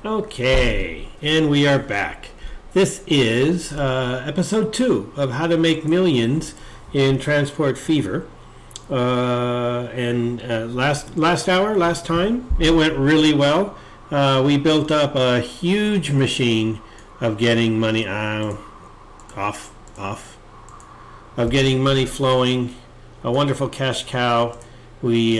Okay, and we are back. This is episode 2 of How to Make Millions in Transport Fever. Last time, it went really well. We built up a huge machine of getting money of getting money flowing. A wonderful cash cow. We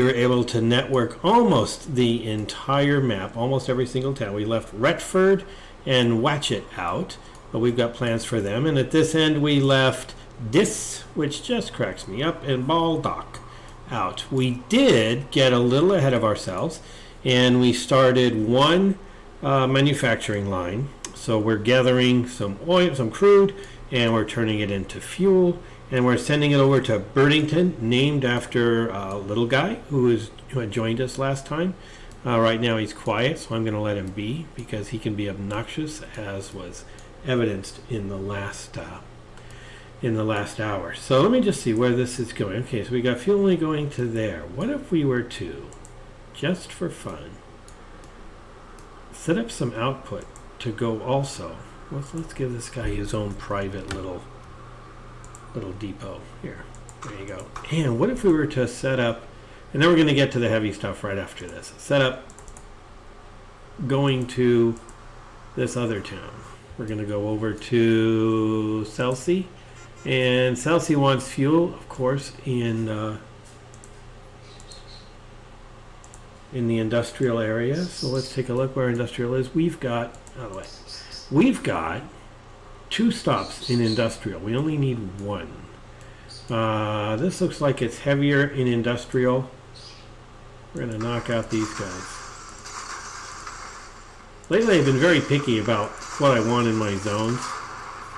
were able to network almost the entire map, almost every single town. We left Retford and Watchet out, but we've got plans for them. And at this end, we left Dis, which just cracks me up, and Baldock out. We did get a little ahead of ourselves, and we started one manufacturing line. So we're gathering some oil, some crude, and we're turning it into fuel. And we're sending it over to Birdington, named after a little guy who had joined us last time. Right now he's quiet, so I'm going to let him be because he can be obnoxious, as was evidenced in the last hour. So let me just see where this is going. Okay, so we got fuel only going to there. What if we were to, just for fun, set up some output to go also? Let's give this guy his own private little depot here. There you go. And what if we were to set up, and then we're going to get to the heavy stuff right after this, set up going to this other town. We're going to go over to Chelsea, and Chelsea wants fuel, of course, in the industrial area. So let's take a look where industrial is. We've got 2 stops in industrial. We only need 1. This looks like it's heavier in industrial. We're going to knock out these guys. Lately I've been very picky about what I want in my zones.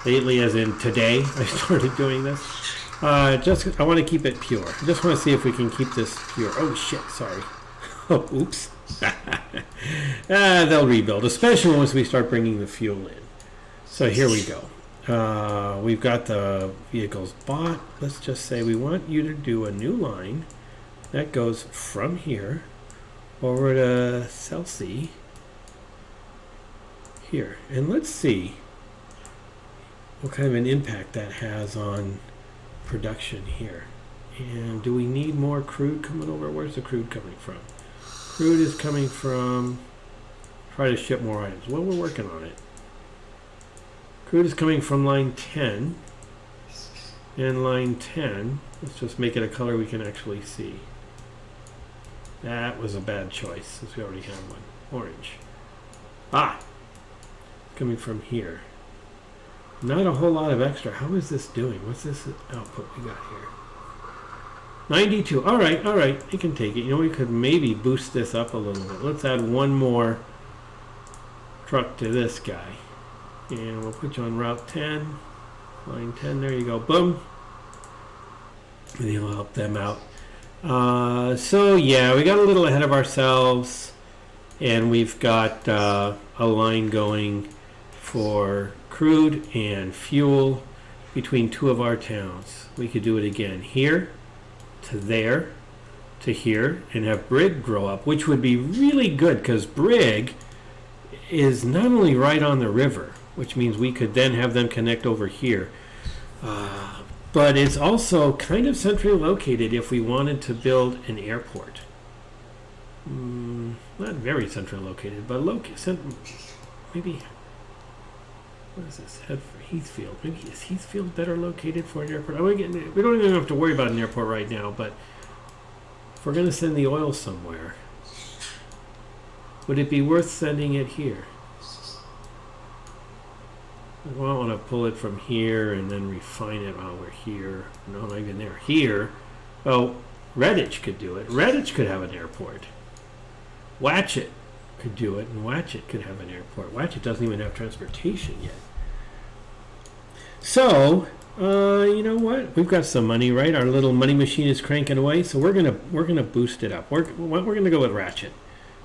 Lately, as in today, I started doing this. I want to keep it pure. I just want to see if we can keep this pure. Oh shit, sorry. Oh, oops. They'll rebuild, especially once we start bringing the fuel in. So here we go. We've got the vehicles bought. Let's just say we want you to do a new line that goes from here over to Chelsea here. And let's see what kind of an impact that has on production here. And do we need more crude coming over? Where's the crude coming from? Crude is coming from, try to ship more items. Well, we're working on it. Crude is coming from line 10. And line 10, let's just make it a color we can actually see. That was a bad choice since we already have one. Orange. Coming from here. Not a whole lot of extra. How is this doing? What's this output we got here? 92. All right. I can take it. You know, we could maybe boost this up a little bit. Let's add one more truck to this guy. And we'll put you on Route 10. Line 10. There you go. Boom. And you'll help them out. So, yeah, we got a little ahead of ourselves. And we've got a line going for crude and fuel between 2 of our towns. We could do it again here to there to here and have Brig grow up, which would be really good because Brig is not only right on the river, which means we could then have them connect over here, but it's also kind of centrally located if we wanted to build an airport. Not very centrally located, but maybe. What is this? Head for Heathfield. Maybe is Heathfield better located for an airport? We don't even have to worry about an airport right now, but if we're going to send the oil somewhere, would it be worth sending it here? I don't want to pull it from here and then refine it while we're here. No, not even there. Here. Oh, Redditch could do it. Redditch could have an airport. Watchet could do it, and Watchet could have an airport. Watchet doesn't even have transportation yet. So, you know what? We've got some money, right? Our little money machine is cranking away, so we're gonna boost it up. We're gonna go with Ratchet,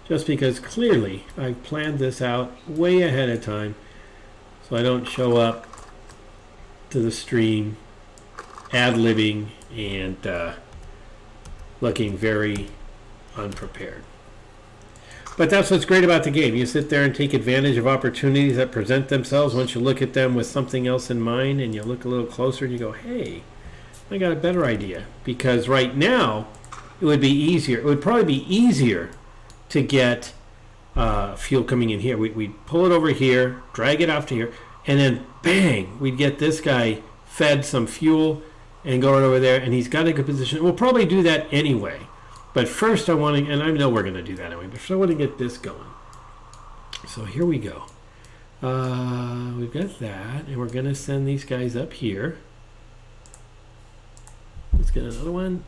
just because clearly I've planned this out way ahead of time, so I don't show up to the stream ad-libbing and looking very unprepared. But that's what's great about the game. You sit there and take advantage of opportunities that present themselves once you look at them with something else in mind, and you look a little closer and you go, hey, I got a better idea. Because right now, it would be easier. It would probably be easier to get fuel coming in here. We'd pull it over here, drag it off to here, and then bang, we'd get this guy fed some fuel and go right over there, and he's got a good position. We'll probably do that anyway. But first I want to, and I know we're going to do that anyway, but first I want to get this going. So here we go. We've got that, and we're going to send these guys up here. Let's get another one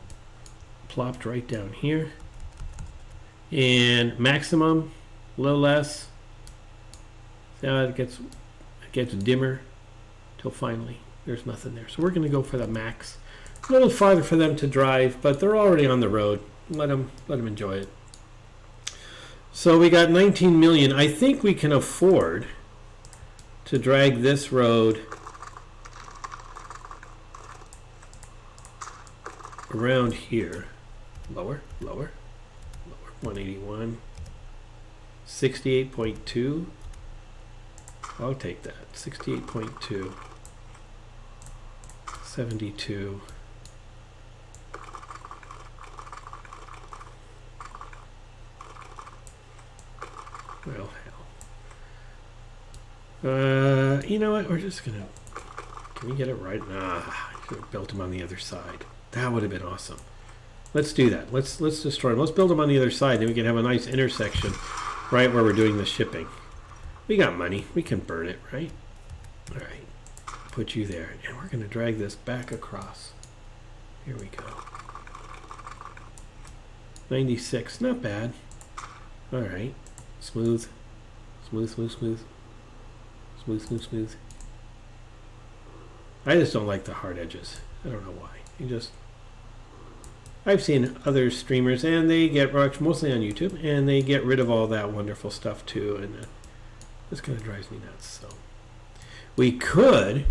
plopped right down here. And maximum, a little less. Now it gets dimmer till finally there's nothing there. So we're going to go for the max. A little farther for them to drive, but they're already on the road. Let them enjoy it. So we got 19 million. I think we can afford to drag this road around here. Lower. 181. 68.2. I'll take that. 68.2. 72. Well, hell. You know what? We're just gonna. Can we get it right? Nah, I should have built them on the other side. That would have been awesome. Let's do that. Let's destroy them. Let's build them on the other side, then we can have a nice intersection right where we're doing the shipping. We got money. We can burn it, right? All right. Put you there, and we're gonna drag this back across. Here we go. 96. Not bad. All right. Smooth. I just don't like the hard edges. I don't know why. I've seen other streamers, and they get mostly on YouTube, and they get rid of all that wonderful stuff too, and this kind of drives me nuts. So we could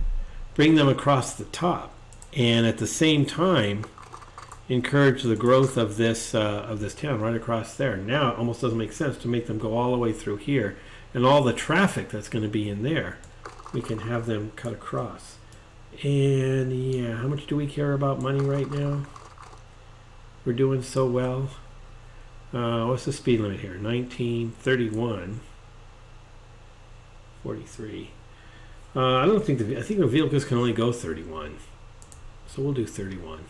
bring them across the top, and at the same time encourage the growth of this town right across there. Now it almost doesn't make sense to make them go all the way through here, and all the traffic that's going to be in there, we can have them cut across. And yeah, how much do we care about money right now? We're doing so well. What's the speed limit here? 19, 31, 43. I don't think I think the vehicles can only go 31, so we'll do 31.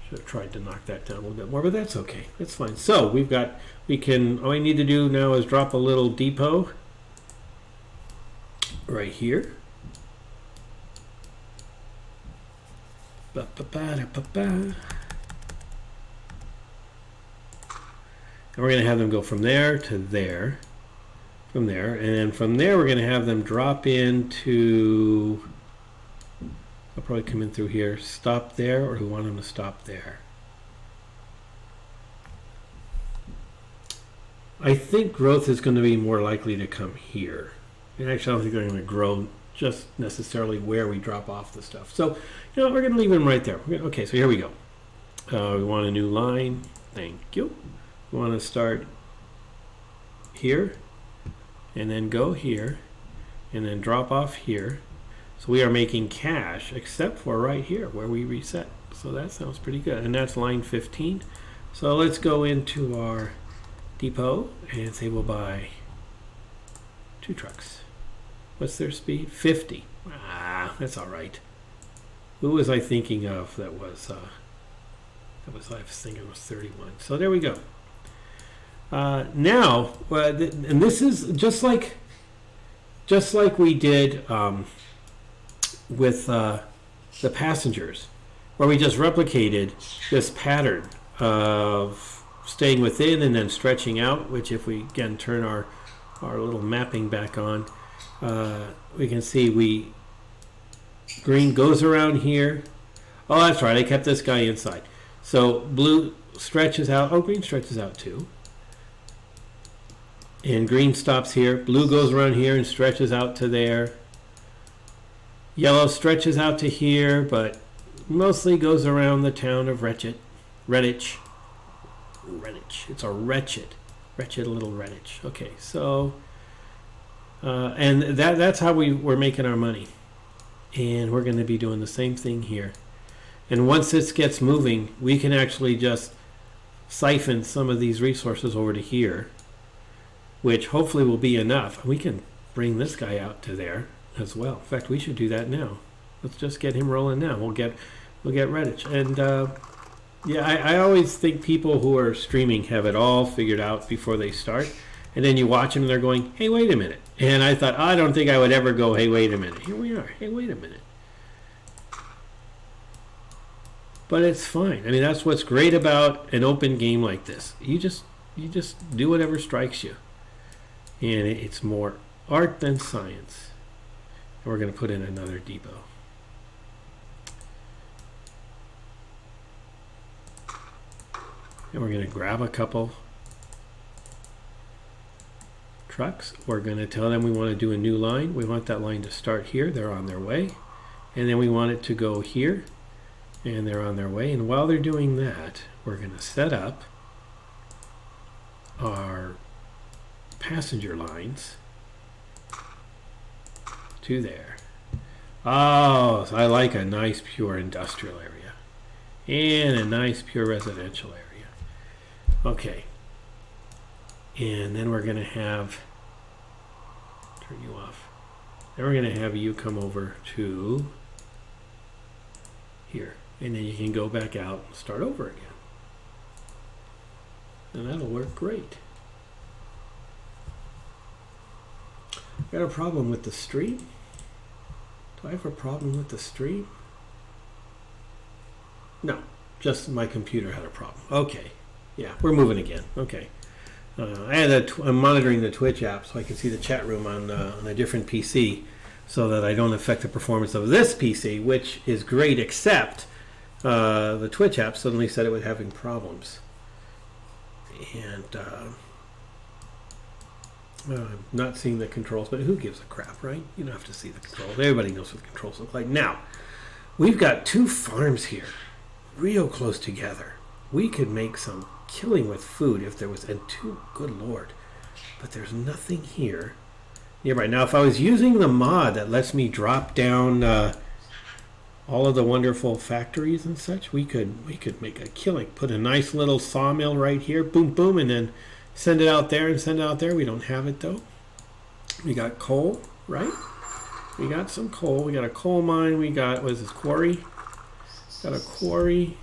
Should have tried to knock that down a little bit more, but that's okay. That's fine. So all I need to do now is drop a little depot right here. And we're going to have them go from there to there, from there, and then from there we're going to have them drop into, I'll probably come in through here, stop there, or do we want them to stop there? I think growth is going to be more likely to come here. And actually I don't think they're going to grow just necessarily where we drop off the stuff. So, we're going to leave them right there. Okay, so here we go. We want a new line. Thank you. We want to start here, and then go here, and then drop off here. So we are making cash, except for right here where we reset. So that sounds pretty good. And that's line 15. So let's go into our depot and say we'll buy 2 trucks. What's their speed? 50. That's all right. Who was I thinking of that was, I was thinking it was 31. So there we go. Now, and this is just like we did with the passengers, where we just replicated this pattern of staying within and then stretching out, which if we again turn our little mapping back on, we can see green goes around here. Oh, that's right, I kept this guy inside. So blue stretches out. Oh, green stretches out too. And green stops here. Blue goes around here and stretches out to there. Yellow stretches out to here, but mostly goes around the town of Redditch. Redditch. It's a wretched little Redditch. Okay, so and that's how we're making our money, and we're going to be doing the same thing here. And once this gets moving, we can actually just siphon some of these resources over to here, which hopefully will be enough. We can bring this guy out to there as well. In fact, we should do that now. Let's just get him rolling now. We'll get Redditch. And yeah, I always think people who are streaming have it all figured out before they start. And then you watch them and they're going, hey, wait a minute. And I thought, I don't think I would ever go, hey, wait a minute. Here we are. Hey, wait a minute. But it's fine. I mean, that's what's great about an open game like this. You just do whatever strikes you. And it's more art than science. And we're going to put in another depot. And we're going to grab a couple trucks. We're going to tell them we want to do a new line. We want that line to start here. They're on their way. And then we want it to go here. And they're on their way. And while they're doing that, we're going to set up our passenger lines to there. Oh, so I like a nice pure industrial area and a nice pure residential area. Okay. And then we're going to have, turn you off. Then we're going to have you come over to here. And then you can go back out and start over again. And that'll work great. Got a problem with the stream? Do I have a problem with the stream? No, just my computer had a problem. Okay, yeah, we're moving again. Okay. I'm monitoring the Twitch app so I can see the chat room on a different PC so that I don't affect the performance of this PC, which is great, except the Twitch app suddenly said it was having problems. And I'm not seeing the controls, but who gives a crap, right? You don't have to see the controls. Everybody knows what the controls look like. Now, we've got two farms here, real close together. We could make some killing with food if there was, and two, good lord. But there's nothing here nearby. Now, if I was using the mod that lets me drop down all of the wonderful factories and such, we could make a killing. Put a nice little sawmill right here, boom, boom, and then send it out there and send it out there. We don't have it though. We got coal, right? We got some coal. We got a coal mine. We got, what is this, quarry? Got a quarry.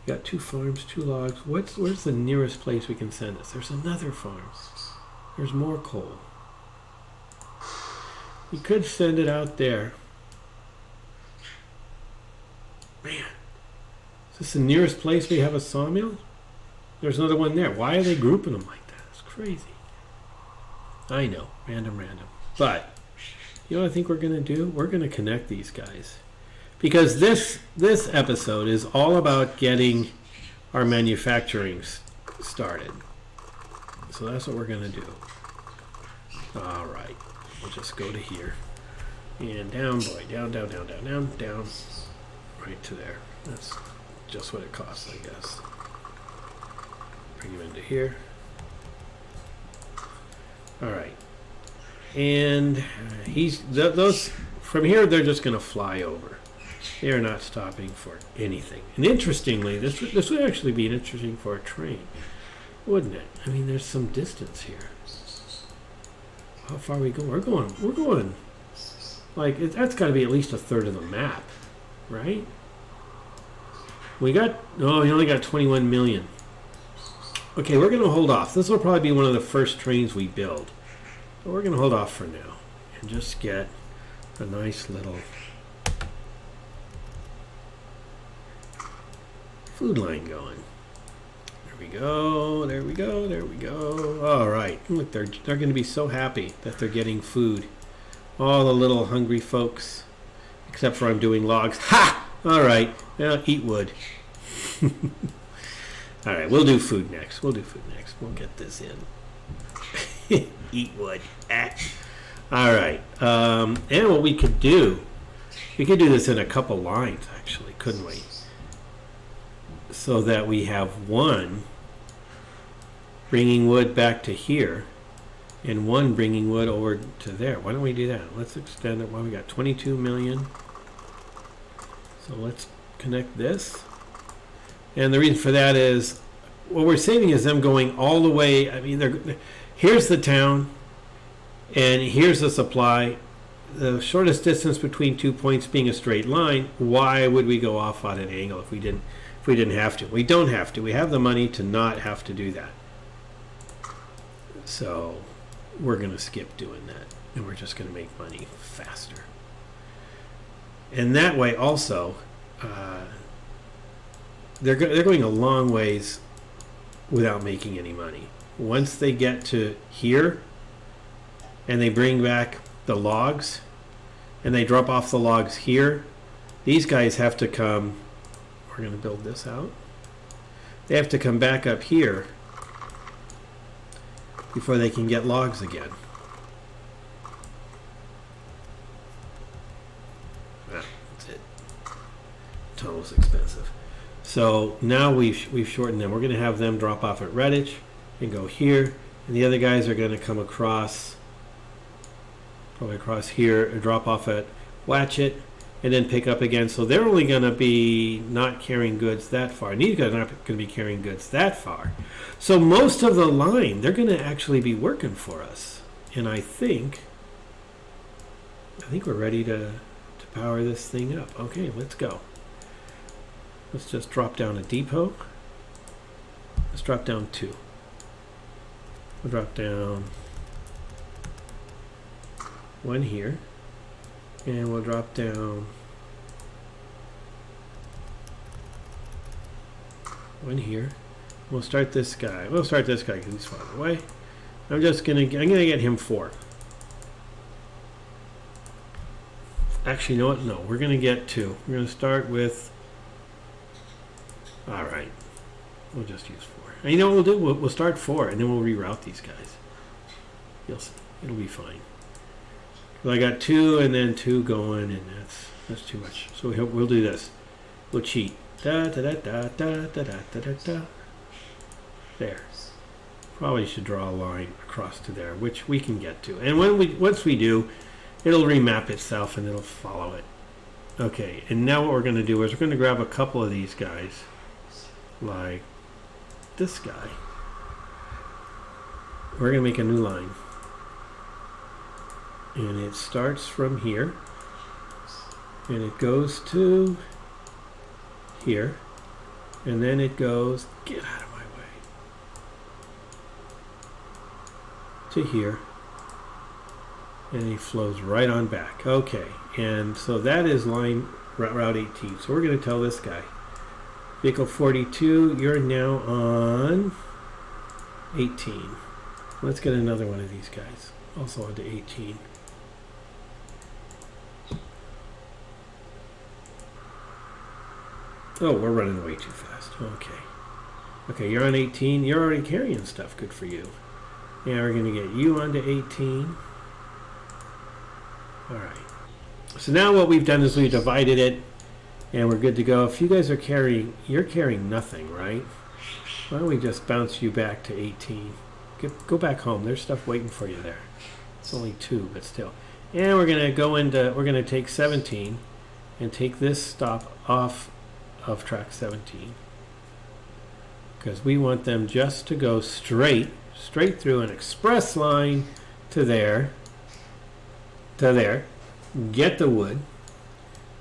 We got two farms, two logs. Where's the nearest place we can send this? There's another farm. There's more coal. We could send it out there. Man, is this the nearest place we have a sawmill? There's another one there. Why are they grouping them like that? It's crazy. I know, random. But, you know what I think we're going to do? We're going to connect these guys. Because this episode is all about getting our manufacturing started. So that's what we're going to do. All right. We'll just go to here. And down, boy. Down. Right to there. That's just what it costs, I guess. Bring him into here. All right. And those from here, they're just going to fly over. They are not stopping for anything. And interestingly, this would actually be interesting for a train, wouldn't it? I mean, there's some distance here. How far are we going? We're going. Like, that's got to be at least a third of the map, right? We only got 21 million. Okay, we're going to hold off. This will probably be one of the first trains we build. But we're going to hold off for now and just get a nice little food line going. There we go. All right. Look, they're going to be so happy that they're getting food. All the little hungry folks. Except for I'm doing logs. Ha! All right. Now eat wood. All right. We'll do food next. We'll get this in. Eat wood. All right. And what we could do this in a couple lines, actually, couldn't we? so that we have one bringing wood back to here and one bringing wood over to there. Why don't we do that? Let's extend it. Well, we got 22 million. So let's connect this. And the reason for that is what we're saving is them going all the way. I mean, here's the town and here's the supply. The shortest distance between 2 points being a straight line. Why would we go off on an angle if we didn't have to? We don't have to. We have the money to not have to do that. So we're going to skip doing that, and we're just going to make money faster. And that way also, they're going a long ways without making any money. Once they get to here and they bring back the logs and they drop off the logs here, these guys have to come. We're going to build this out. They have to come back up here before they can get logs again. That's it. Tunnel's expensive. So now we've shortened them. We're going to have them drop off at Redditch and go here, and the other guys are going to come across, probably across here, and drop off at Watchet, and then pick up again. So they're only going to be not carrying goods that far. And these guys are not going to be carrying goods that far. So most of the line, they're going to actually be working for us. And I think we're ready to power this thing up. Okay, let's go. Let's just drop down a depot. Let's drop down 2. We'll drop down 1 here. And we'll drop down 1 here. We'll start this guy. We'll start this guy because he's farther away. I'm gonna get him 4. Actually, you know what? No, we're gonna get 2. We're gonna start with. All right, we'll just use 4. And you know what we'll do? We'll start 4, and then we'll reroute these guys. You'll see. It'll be fine. Well, I got 2 and then 2 going, and that's too much. So we'll do this. We'll cheat. Da da da da da da da da da. There. Probably should draw a line across to there, which we can get to. And once we do, it'll remap itself and it'll follow it. Okay. And now what we're going to do is we're going to grab a couple of these guys, like this guy. We're going to make a new line. And it starts from here and it goes to here, and then it goes, get out of my way, to here, and it flows right on back. Okay, and so that is line route 18. So we're going to tell this guy, vehicle 42, you're now on 18. Let's get another one of these guys also onto 18. Oh, we're running way too fast. Okay. Okay, you're on 18. You're already carrying stuff. Good for you. Yeah, we're going to get you onto 18. All right. So now what we've done is we've divided it, and we're good to go. If you guys are carrying, you're carrying nothing, right? Why don't we just bounce you back to 18? Go back home. There's stuff waiting for you there. It's only 2, but still. And we're going to go into, we're going to take 17 and take this stop off of track 17, because we want them just to go straight through an express line to there, get the wood,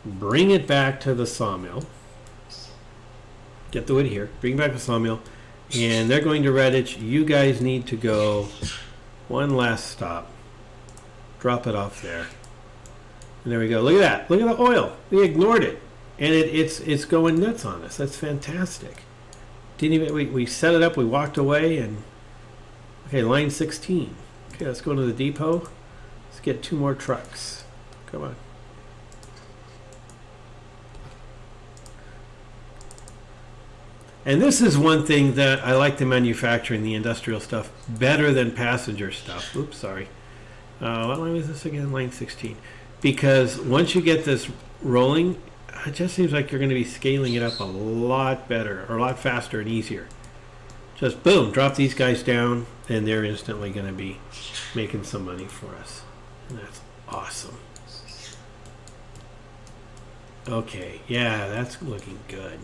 bring it back to the sawmill, get the wood here, bring it back to the sawmill, and they're going to Redditch. You guys need to go one last stop, drop it off there, and there we go. Look at that. Look at the oil. We ignored it. And it's going nuts on us. That's fantastic. Didn't even we set it up. We walked away, and okay, line 16. Okay, let's go to the depot. Let's get 2 more trucks. Come on. And this is one thing that I like the manufacturing, the industrial stuff, better than passenger stuff. Oops, sorry. What line was this again? Line 16. Because once you get this rolling, it just seems like you're going to be scaling it up a lot better, or a lot faster and easier. Just boom, drop these guys down, and they're instantly going to be making some money for us. And that's awesome. Okay, yeah, that's looking good.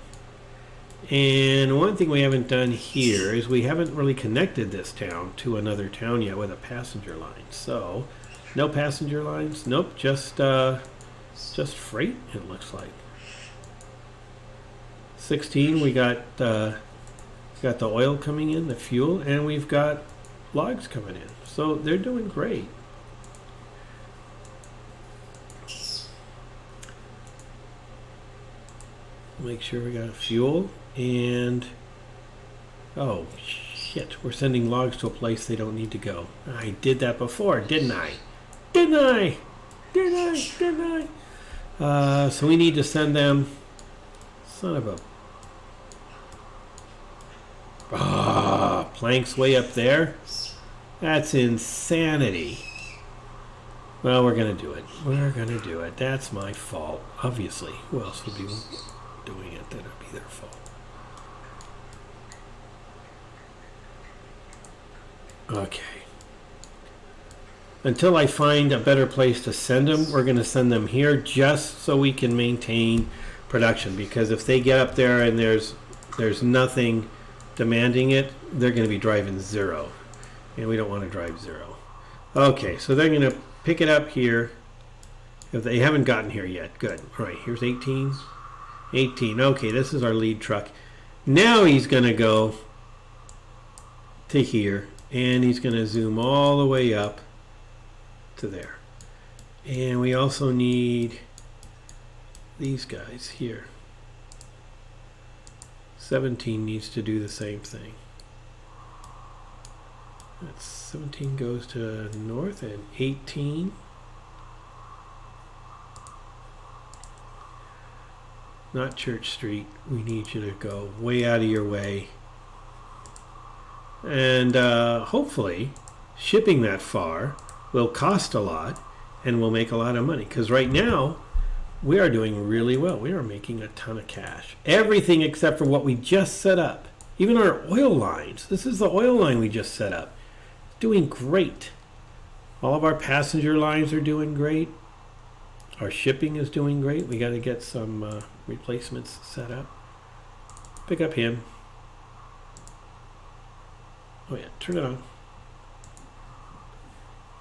And one thing we haven't done here is we haven't really connected this town to another town yet with a passenger line. So, no passenger lines. Nope, just freight. It looks like 16. We got the oil coming in, the fuel, and we've got logs coming in. So they're doing great. Make sure we got fuel. And oh shit, we're sending logs to a place they don't need to go. I did that before, didn't I? So we need to send them. Son of a planks way up there. That's insanity. Well, we're gonna do it. That's my fault, obviously. Who else would be doing it? That would be their fault. Okay. Until I find a better place to send them, we're going to send them here just so we can maintain production. Because if they get up there and there's nothing demanding it, they're going to be driving zero. And we don't want to drive zero. Okay, so they're going to pick it up here. If they haven't gotten here yet, good. All right, here's 18. 18. Okay, this is our lead truck. Now he's going to go to here. And he's going to zoom all the way up to there. And we also need these guys here. 17 needs to do the same thing. That's 17 goes to north, and 18. Not Church Street. We need you to go way out of your way. And hopefully shipping that far will cost a lot and we'll make a lot of money. Because right now we are doing really well. We are making a ton of cash. Everything except for what we just set up. Even our oil lines. This is the oil line we just set up. Doing great. All of our passenger lines are doing great. Our shipping is doing great. We got to get some replacements set up. Pick up him. Oh yeah, turn it on.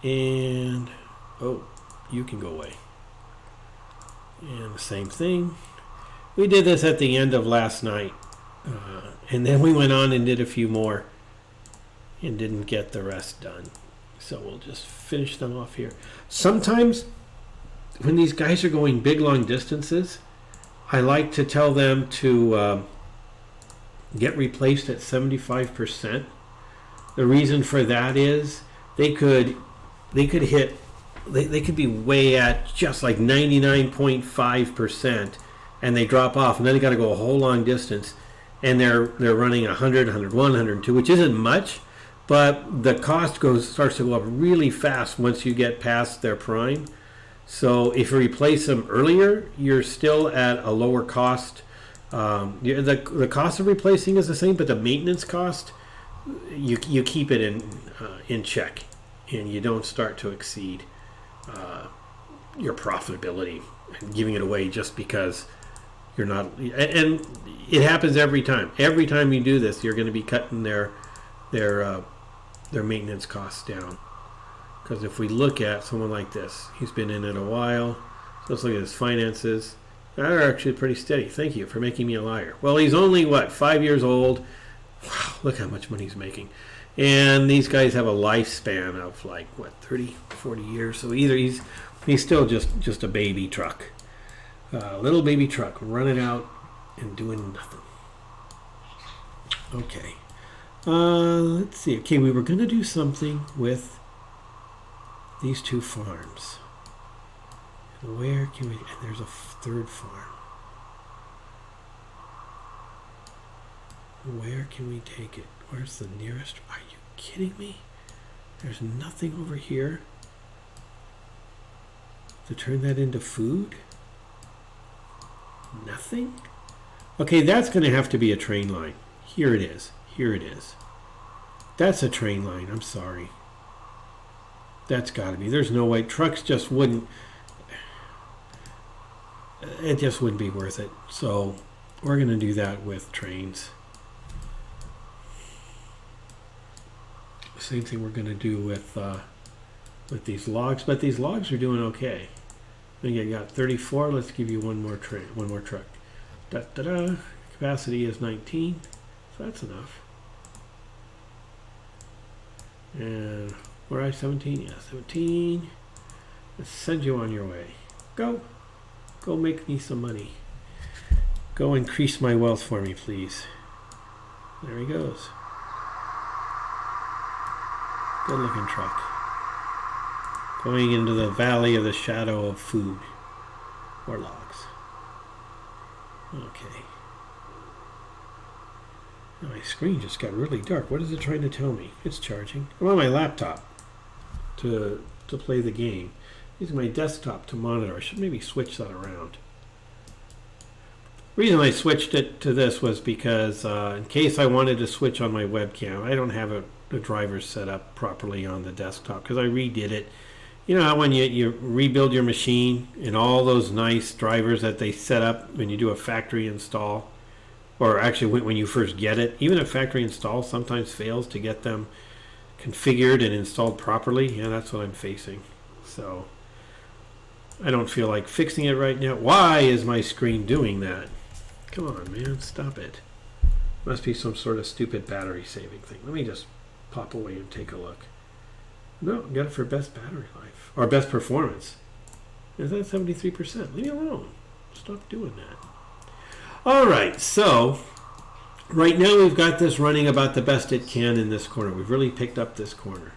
And, oh, you can go away. And the same thing. We did this at the end of last night. And then we went on and did a few more. And didn't get the rest done. So we'll just finish them off here. Sometimes, when these guys are going big, long distances, I like to tell them to get replaced at 75%. The reason for that is they could hit, they could be way at just like 99.5%, and they drop off, and then they got to go a whole long distance, and they're running 100, 101, 102, which isn't much, but the cost starts to go up really fast once you get past their prime. So if you replace them earlier, you're still at a lower cost. The cost of replacing is the same, but the maintenance cost, you keep it in check, and you don't start to exceed your profitability and giving it away just because you're not. And it happens every time. Every time you do this, you're going to be cutting their maintenance costs down. Because if we look at someone like this, he's been in it a while. So let's look at his finances. They're actually pretty steady. Thank you for making me a liar. Well, he's only, 5 years old. Wow, look how much money he's making. And these guys have a lifespan of 30, 40 years. So either he's still just a baby truck. Little baby truck running out and doing nothing. Okay. Let's see. Okay, we were going to do something with these two farms. And where can we... And there's a third farm. Where can we take it? Where's the nearest? Are you kidding me? There's nothing over here to turn that into food? Nothing? Okay, that's going to have to be a train line. Here it is. Here it is. That's a train line. I'm sorry. That's got to be. There's no way. Trucks just wouldn't. It just wouldn't be worth it. So we're going to do that with trains. Same thing we're going to do with these logs. But these logs are doing okay. I think you got 34. Let's give you one more train, one more truck. Da, da, da. Capacity is 19. So that's enough. And where are 17? Yeah, 17. Let's send you on your way. Go. Go make me some money. Go increase my wealth for me, please. There he goes. Good looking truck. Going into the valley of the shadow of food. Or logs. Okay. My screen just got really dark. What is it trying to tell me? It's charging. I'm on my laptop to play the game. Using my desktop to monitor. I should maybe switch that around. The reason I switched it to this was because in case I wanted to switch on my webcam, I don't have the drivers set up properly on the desktop because I redid it. You know how when you rebuild your machine and all those nice drivers that they set up when you do a factory install, or actually when you first get it, even a factory install sometimes fails to get them configured and installed properly. Yeah, that's what I'm facing. So I don't feel like fixing it right now. Why is my screen doing that? Come on, man, stop it. Must be some sort of stupid battery saving thing. Let me just pop away and take a look. No, got it for best battery life. Or best performance. Is that 73%? Leave me alone. Stop doing that. Alright, so right now we've got this running about the best it can in this corner. We've really picked up this corner.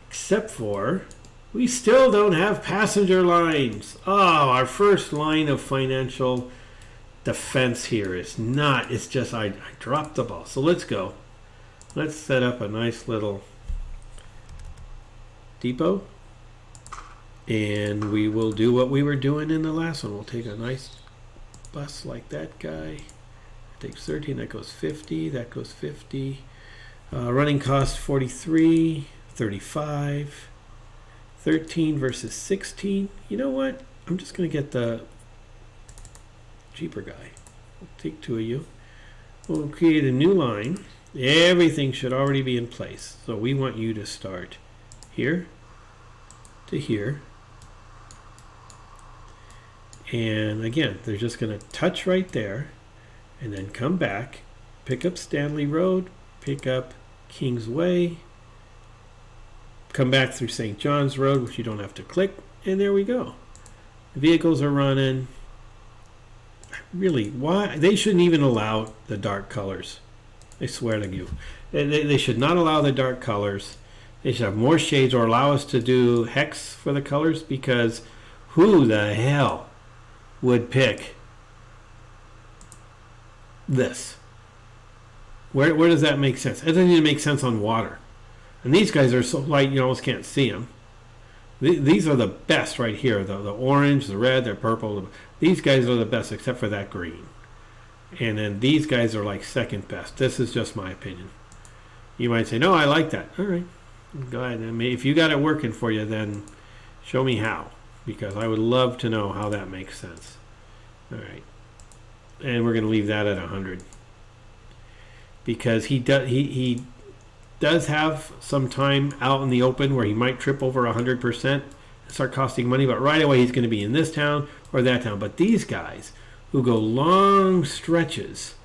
Except for we still don't have passenger lines. Oh, our first line of financial defense here is not. It's just I dropped the ball. So let's go. Let's set up a nice little depot. And we will do what we were doing in the last one. We'll take a nice bus like that guy. It takes 13. That goes 50. That goes 50. Running cost 43. 35. 13 versus 16. You know what? I'm just going to get the cheaper guy. I'll take two of you. We'll create a new line. Everything should already be in place. So we want you to start here to here. And again, they're just going to touch right there and then come back, pick up Stanley Road, pick up Kings Way, come back through St. John's Road, which you don't have to click, and there we go. The vehicles are running. Really, why? They shouldn't even allow the dark colors. I swear to you. They should not allow the dark colors. They should have more shades or allow us to do hex for the colors, because who the hell would pick this? Where does that make sense? It doesn't even make sense on water. And these guys are so light you almost can't see them. These are the best right here. The orange, the red, the purple. These guys are the best except for that green. And then these guys are like second best. This is just my opinion. You might say, no, I like that. All right. Go ahead. I mean, if you got it working for you, then show me how. Because I would love to know how that makes sense. All right. And we're going to leave that at 100. Because he does have some time out in the open where he might trip over 100% and start costing money, but right away he's going to be in this town or that town. But these guys who go long stretches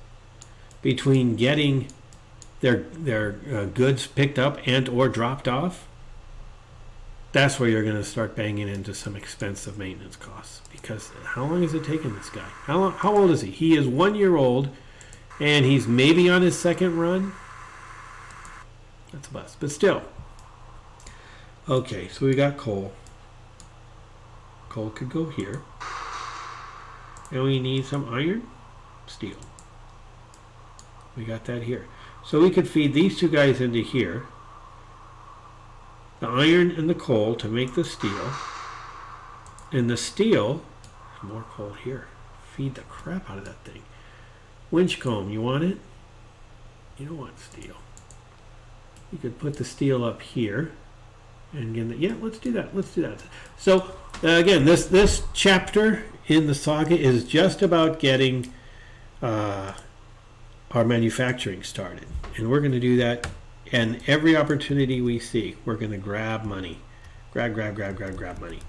between getting their goods picked up and or dropped off, that's where you're going to start banging into some expensive maintenance costs. Because how long is it taking this guy? How old is he? He is 1 year old and he's maybe on his second run. That's a bust, but still. Okay, so we got coal. Coal could go here. And we need some iron, steel. We got that here. So we could feed these two guys into here. The iron and the coal to make the steel. And the steel, More coal here. Feed the crap out of that thing. Winch comb, you want it? You don't want steel. You could put the steel up here. And again, yeah, let's do that. Let's do that. So again, this chapter in the saga is just about getting our manufacturing started, and we're going to do that. And every opportunity we see, we're going to grab money, grab money,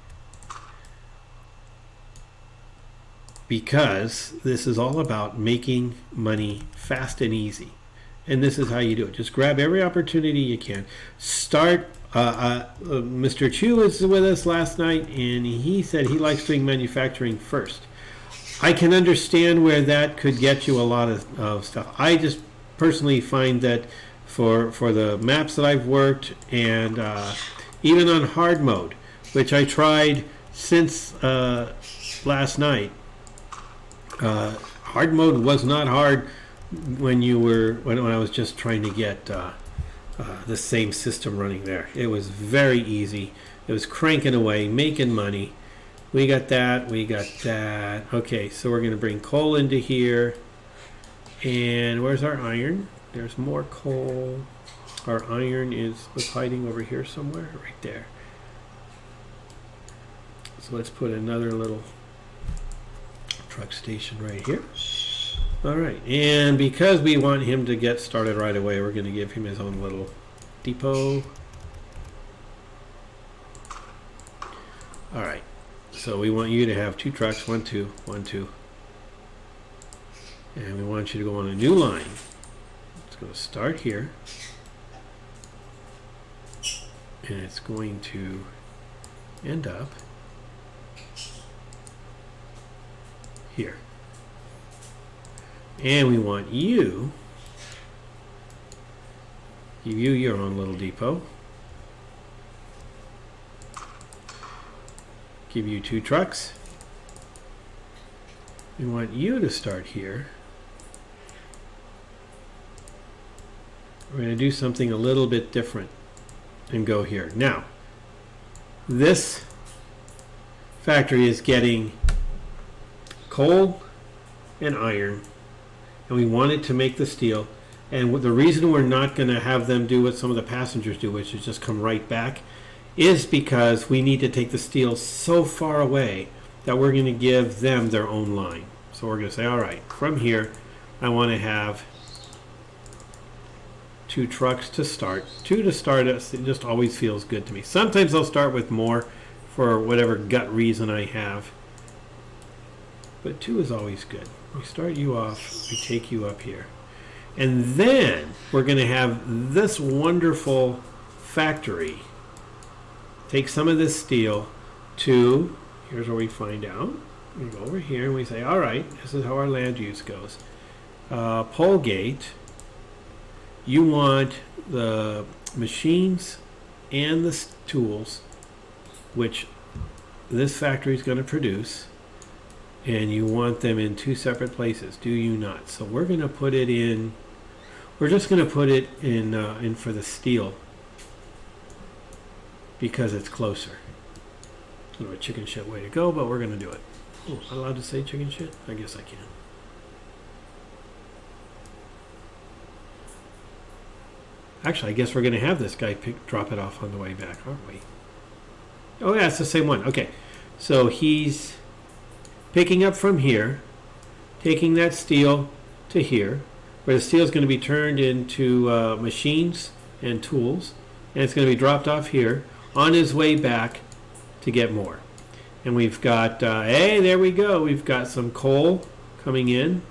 because this is all about making money fast and easy. And this is how you do it. Just grab every opportunity you can. Start. Mr. Chu was with us last night, and he said he likes doing manufacturing first. I can understand where that could get you a lot of stuff. I just personally find that for the maps that I've worked, and even on hard mode, which I tried since last night, hard mode was not hard when I was just trying to get the same system running there. It was very easy. It was cranking away, making money. We got that. Okay, so we're going to bring coal into here. And where's our iron? There's more coal. Our iron was hiding over here somewhere. Right there. So let's put another little truck station right here. All right, and because we want him to get started right away, we're going to give him his own little depot. All right, so we want you to have 2 trucks, 1, 2, 1, 2. And we want you to go on a new line. It's going to start here. And it's going to end up here. And we want you, give you your own little depot. Give you 2 trucks. We want you to start here. We're going to do something a little bit different and go here. Now, this factory is getting coal and iron, and we wanted to make the steel. And the reason we're not going to have them do what some of the passengers do, which is just come right back, is because we need to take the steel so far away that we're going to give them their own line. So we're going to say, all right, from here, I want to have 2 trucks to start. 2 to start us, it just always feels good to me. Sometimes I'll start with more for whatever gut reason I have. But 2 is always good. We start you off, we take you up here. And then we're going to have this wonderful factory take some of this steel to, here's where we find out. We go over here and we say, all right, this is how our land use goes. Pole gate, you want the machines and the tools, which this factory is going to produce, and you want them in 2 separate places, do you not? So we're going to put it in, we're just going to put it in for the steel because it's closer. Sort of a chicken shit way to go, but we're going to do it. Oh, am I allowed to say chicken shit? I guess I can. Actually, I guess we're going to have this guy drop it off on the way back, aren't we? Oh yeah, it's the same one. Okay, so he's picking up from here, taking that steel to here, where the steel is going to be turned into machines and tools, and it's going to be dropped off here on his way back to get more. And we've got, hey, there we go. We've got some coal coming in.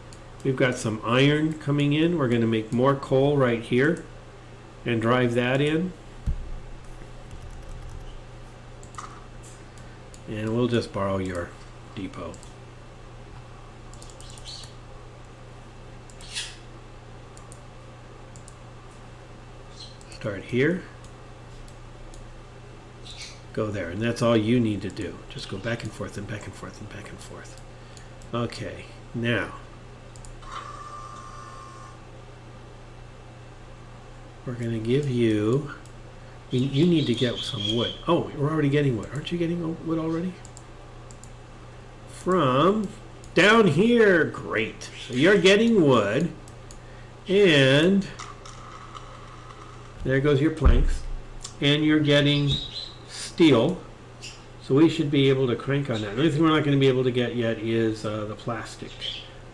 We've got some iron coming in. We're going to make more coal right here and drive that in. And we'll just borrow your depot. Start here. Go there. And that's all you need to do. Just go back and forth and back and forth and back and forth. Okay. Now, we're going to give you, you need to get some wood. Oh, we're already getting wood. Aren't you getting wood already? from down here. Great. So you're getting wood. And there goes your planks. And you're getting steel. So we should be able to crank on that. The only thing we're not going to be able to get yet is the plastic.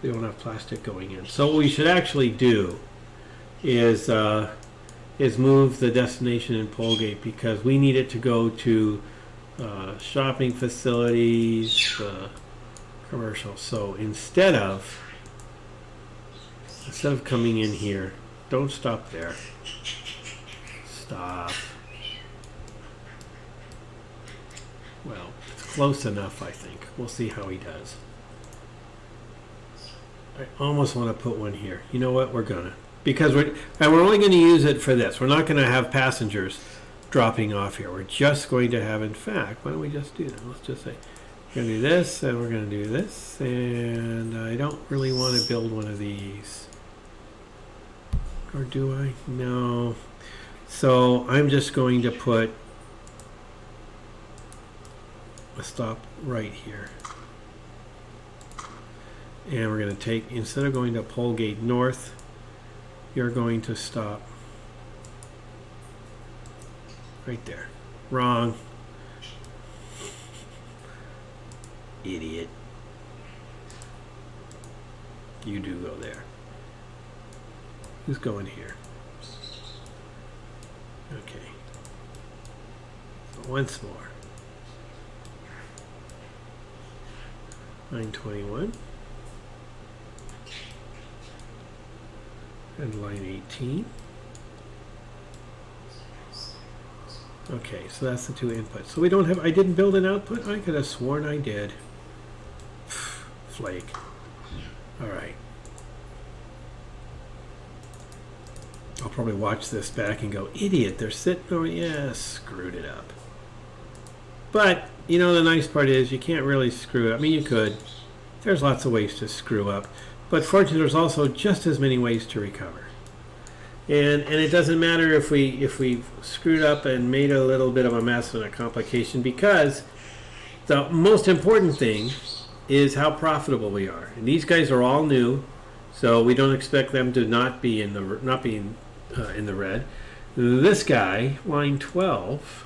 We don't have plastic going in. So what we should actually do is move the destination in Polegate, because we need it to go to shopping facilities, commercial. So instead of coming in here, don't stop there. Stop. Well, it's close enough, I think. We'll see how he does. I almost want to put one here. You know what? We're gonna. Because we're only going to use it for this. We're not going to have passengers dropping off here. We're just going to have, in fact, why don't we just do that? Let's just say we're going to do this, and we're going to do this, and I don't really want to build one of these. Or do I? No. So I'm just going to put a stop right here. And we're going to take, instead of going to Polegate North, you're going to stop right there. Wrong. Idiot. You do go there. Who's going here? Okay. So once more. Line 21. And line 18. Okay, so that's the two inputs. So we don't have, I didn't build an output? I could have sworn I did. Flake. Alright. I'll probably watch this back and go, idiot, they're sitting over, yeah, screwed it up. But, you know, the nice part is you can't really screw it. I mean, you could. There's lots of ways to screw up. But fortunately, there's also just as many ways to recover. And it doesn't matter if we screwed up and made a little bit of a mess and a complication, because the most important thing is how profitable we are. And these guys are all new, so we don't expect them to not be in the red. This guy, line 12.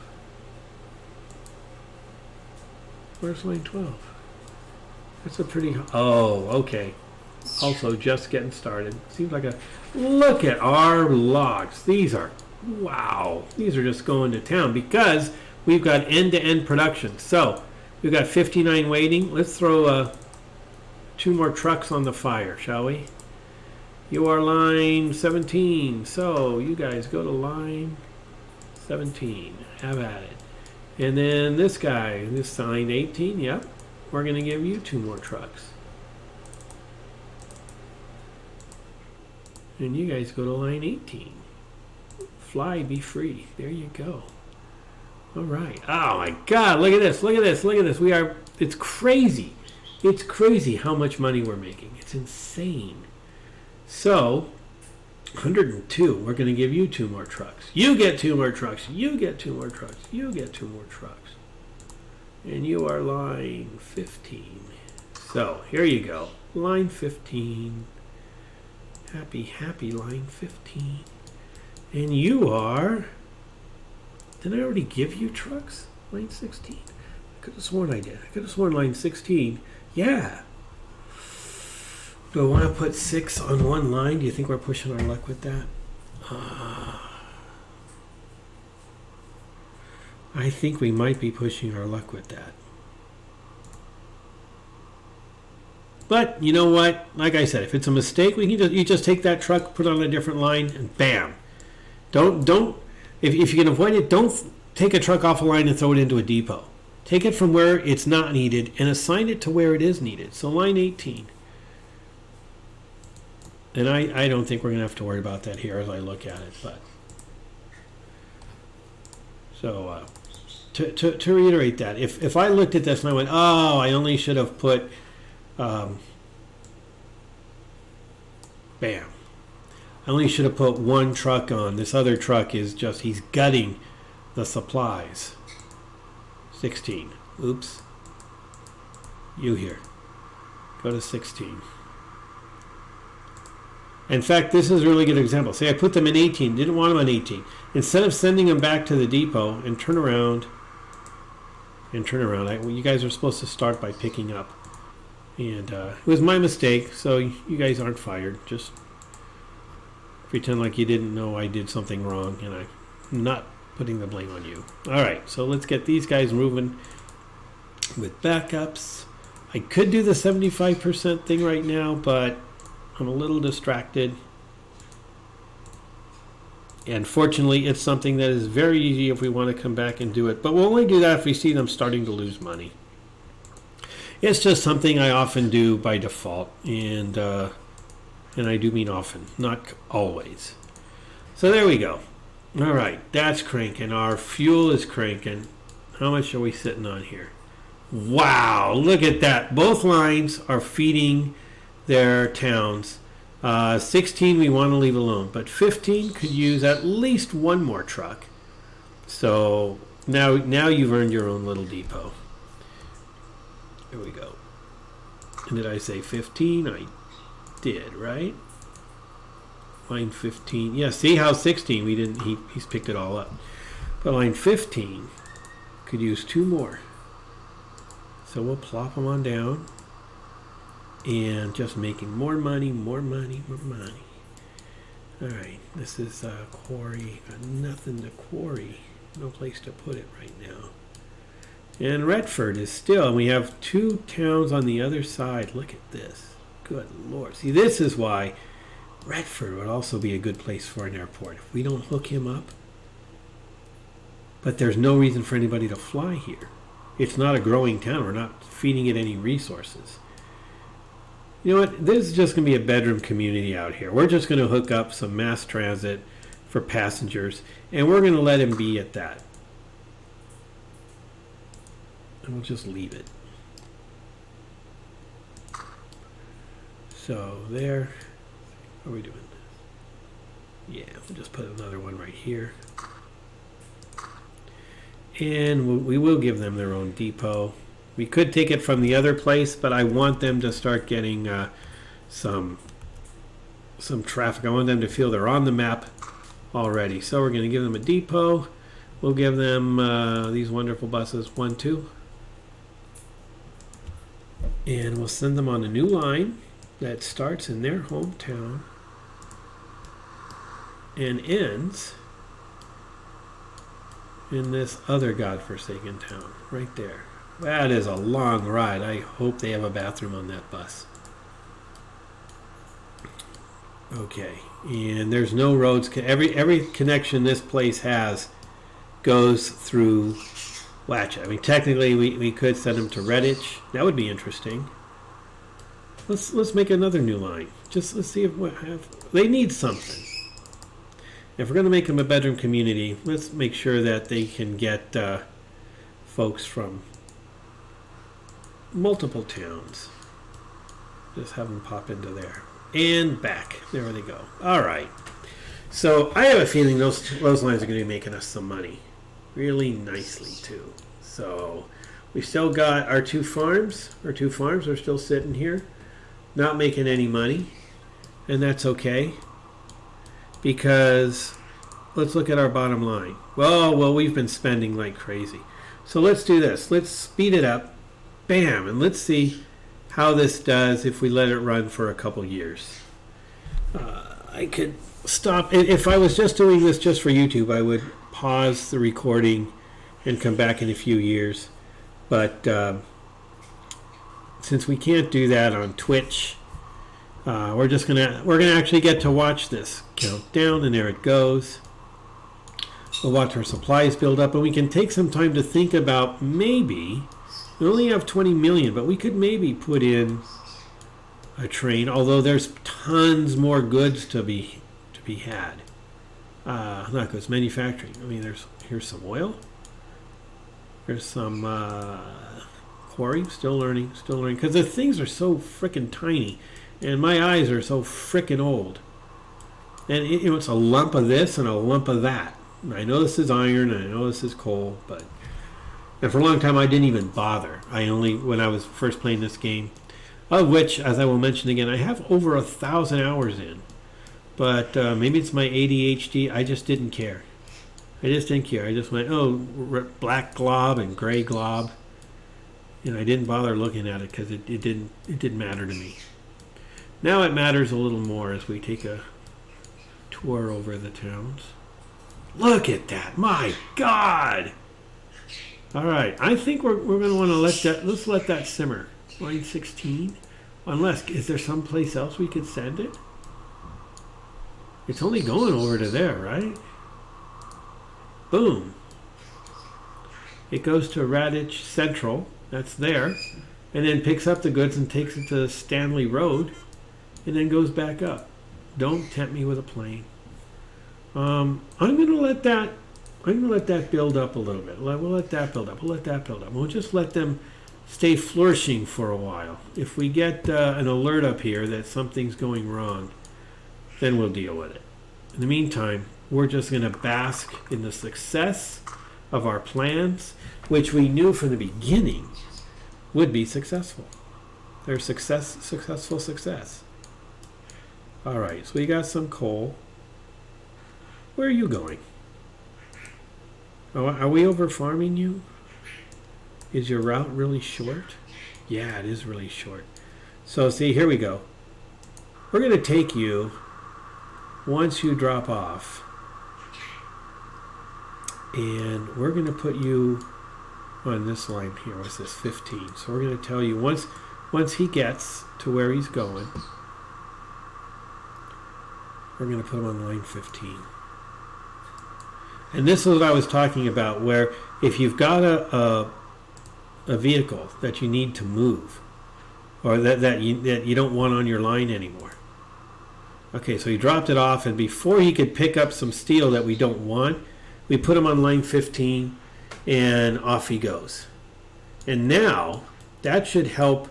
Where's line 12? That's a pretty. Oh, okay. Also just getting started. Seems like a. Look at our logs. These are, wow. These are just going to town because we've got end-to-end production. So we've got 59 waiting. Let's throw 2 more trucks on the fire, shall we? You are line 17. So you guys go to line 17. Have at it. And then this guy, this line 18. Yep. We're going to give you 2 more trucks. And you guys go to line 18. Fly, be free. There you go. All right. Oh my God! Look at this! Look at this! Look at this! It's crazy. It's crazy how much money we're making. It's insane. So, 102. We're going to give you 2 more trucks. You get 2 more trucks. You get 2 more trucks. You get 2 more trucks. And you are line 15. So here you go. Line 15. Happy line 15. And you are, did I already give you trucks? Line 16. I could have sworn I did. I could have sworn line 16. Yeah. Do I want to put 6 on one line? Do you think we're pushing our luck with that? I think we might be pushing our luck with that. But you know what? Like I said, if it's a mistake, we can just take that truck, put it on a different line, and bam. Don't. If you can avoid it, don't take a truck off a line and throw it into a depot. Take it from where it's not needed and assign it to where it is needed. So line 18. And I don't think we're going to have to worry about that here as I look at it. But so to reiterate that, if I looked at this and I went, oh, I only should have put. Bam. I only should have put 1 truck on. This other truck is just, he's gutting the supplies. 16. Oops. You here. Go to 16. In fact, this is a really good example. Say I put them in 18, didn't want them on 18. Instead of sending them back to the depot and turn around, you guys are supposed to start by picking up. And it was my mistake, so you guys aren't fired. Just pretend like you didn't know I did something wrong, and I'm not putting the blame on you. All right, so let's get these guys moving with backups. I could do the 75% thing right now, but I'm a little distracted. And fortunately, it's something that is very easy if we want to come back and do it. But we'll only do that if we see them starting to lose money. It's just something I often do by default. And I do mean often, not always. So there we go. All right, that's cranking. Our fuel is cranking. How much are we sitting on here? Wow, look at that. Both lines are feeding their towns. 16 we want to leave alone, but 15 could use at least one more truck. So now you've earned your own little depot. Here we go. And did I say 15? I did, right? Line 15. Yeah, see how 16 we didn't, he's picked it all up. But line 15 could use two more. So we'll plop them on down. And just making more money, more money, more money. All right, this is quarry. Got nothing to quarry. No place to put it right now. And Retford is still, and we have two towns on the other side. Look at this. Good Lord. See, this is why Retford would also be a good place for an airport. If we don't hook him up. But there's no reason for anybody to fly here. It's not a growing town. We're not feeding it any resources. You know what? This is just going to be a bedroom community out here. We're just going to hook up some mass transit for passengers, and we're going to let him be at that. And we'll just leave it. So there. How are we doing? Yeah, we'll just put another one right here. And we will give them their own depot. We could take it from the other place, but I want them to start getting some traffic. I want them to feel they're on the map already. So we're going to give them a depot. We'll give them these wonderful buses, 1, 2. And we'll send them on a new line that starts in their hometown and ends in this other godforsaken town right there. That is a long ride. I hope they have a bathroom on that bus. Okay, and there's no roads. Every connection this place has goes through Latcha. I mean, technically, we could send them to Redditch. That would be interesting. Let's make another new line. Just let's see if they need something. If we're going to make them a bedroom community, let's make sure that they can get folks from multiple towns. Just have them pop into there and back. There they go. All right. So I have a feeling those lines are going to be making us some money, really nicely too. So we still got our two farms. Our two farms are still sitting here, not making any money, and that's okay. Because let's look at our bottom line. Well, we've been spending like crazy. So let's do this. Let's speed it up. Bam. And let's see how this does if we let it run for a couple years. I could stop. If I was just doing this just for YouTube, I would pause the recording and come back in a few years. But since we can't do that on Twitch, we're gonna actually get to watch this count down, and there it goes. We'll watch our supplies build up, and we can take some time to think about maybe we only have 20 million, but we could maybe put in a train. Although there's tons more goods to be had. Not goods, manufacturing. I mean, here's some oil. There's some quarry. Still learning. Because the things are so freaking tiny. And my eyes are so frickin' old. And it's a lump of this and a lump of that. I know this is iron and I know this is coal, and for a long time I didn't even bother. When I was first playing this game, of which, as I will mention again, I have over 1,000 hours in. But maybe it's my ADHD. I just didn't care. I just didn't care. I just went, oh, black glob and gray glob, and I didn't bother looking at it because it didn't matter to me. Now it matters a little more as we take a tour over the towns. Look at that! My God! All right, I think we're going to want to let's let that simmer. Line 16. Unless, is there someplace else we could send it? It's only going over to there, right? Boom. It goes to Radich Central. That's there. And then picks up the goods and takes it to Stanley Road. And then goes back up. Don't tempt me with a plane. I'm going to let that build up a little bit. We'll let that build up. We'll just let them stay flourishing for a while. If we get an alert up here that something's going wrong, then we'll deal with it. In the meantime, we're just going to bask in the success of our plans, which we knew from the beginning would be successful. They're successful success. All right, so we got some coal. Where are you going? Oh, are we over farming you? Is your route really short? Yeah, it is really short. So see, here we go. We're going to take you once you drop off, and we're going to put you on this line here. What's this? 15. So we're going to tell you once he gets to where he's going, we're going to put him on line 15. And this is what I was talking about, where if you've got a vehicle that you need to move, or that you don't want on your line anymore. Okay, so he dropped it off, and before he could pick up some steel that we don't want, we put him on line 15, and off he goes. And now that should help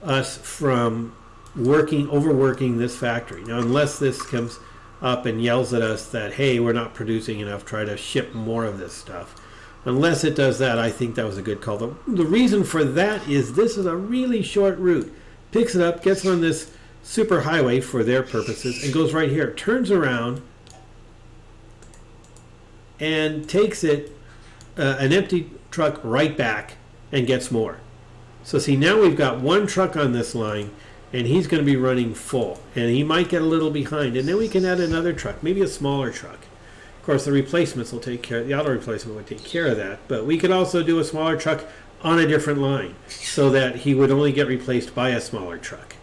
us from overworking this factory. Now, unless this comes up and yells at us that, hey, we're not producing enough, try to ship more of this stuff. Unless it does that, I think that was a good call. The reason for that is this is a really short route. Picks it up, gets on this super highway for their purposes, and goes right here. Turns around and takes it, an empty truck, right back and gets more. So see, now we've got one truck on this line, and he's going to be running full. And he might get a little behind. And then we can add another truck, maybe a smaller truck. Of course, the replacements will take care, the auto replacement would take care of that. But we could also do a smaller truck on a different line so that he would only get replaced by a smaller truck.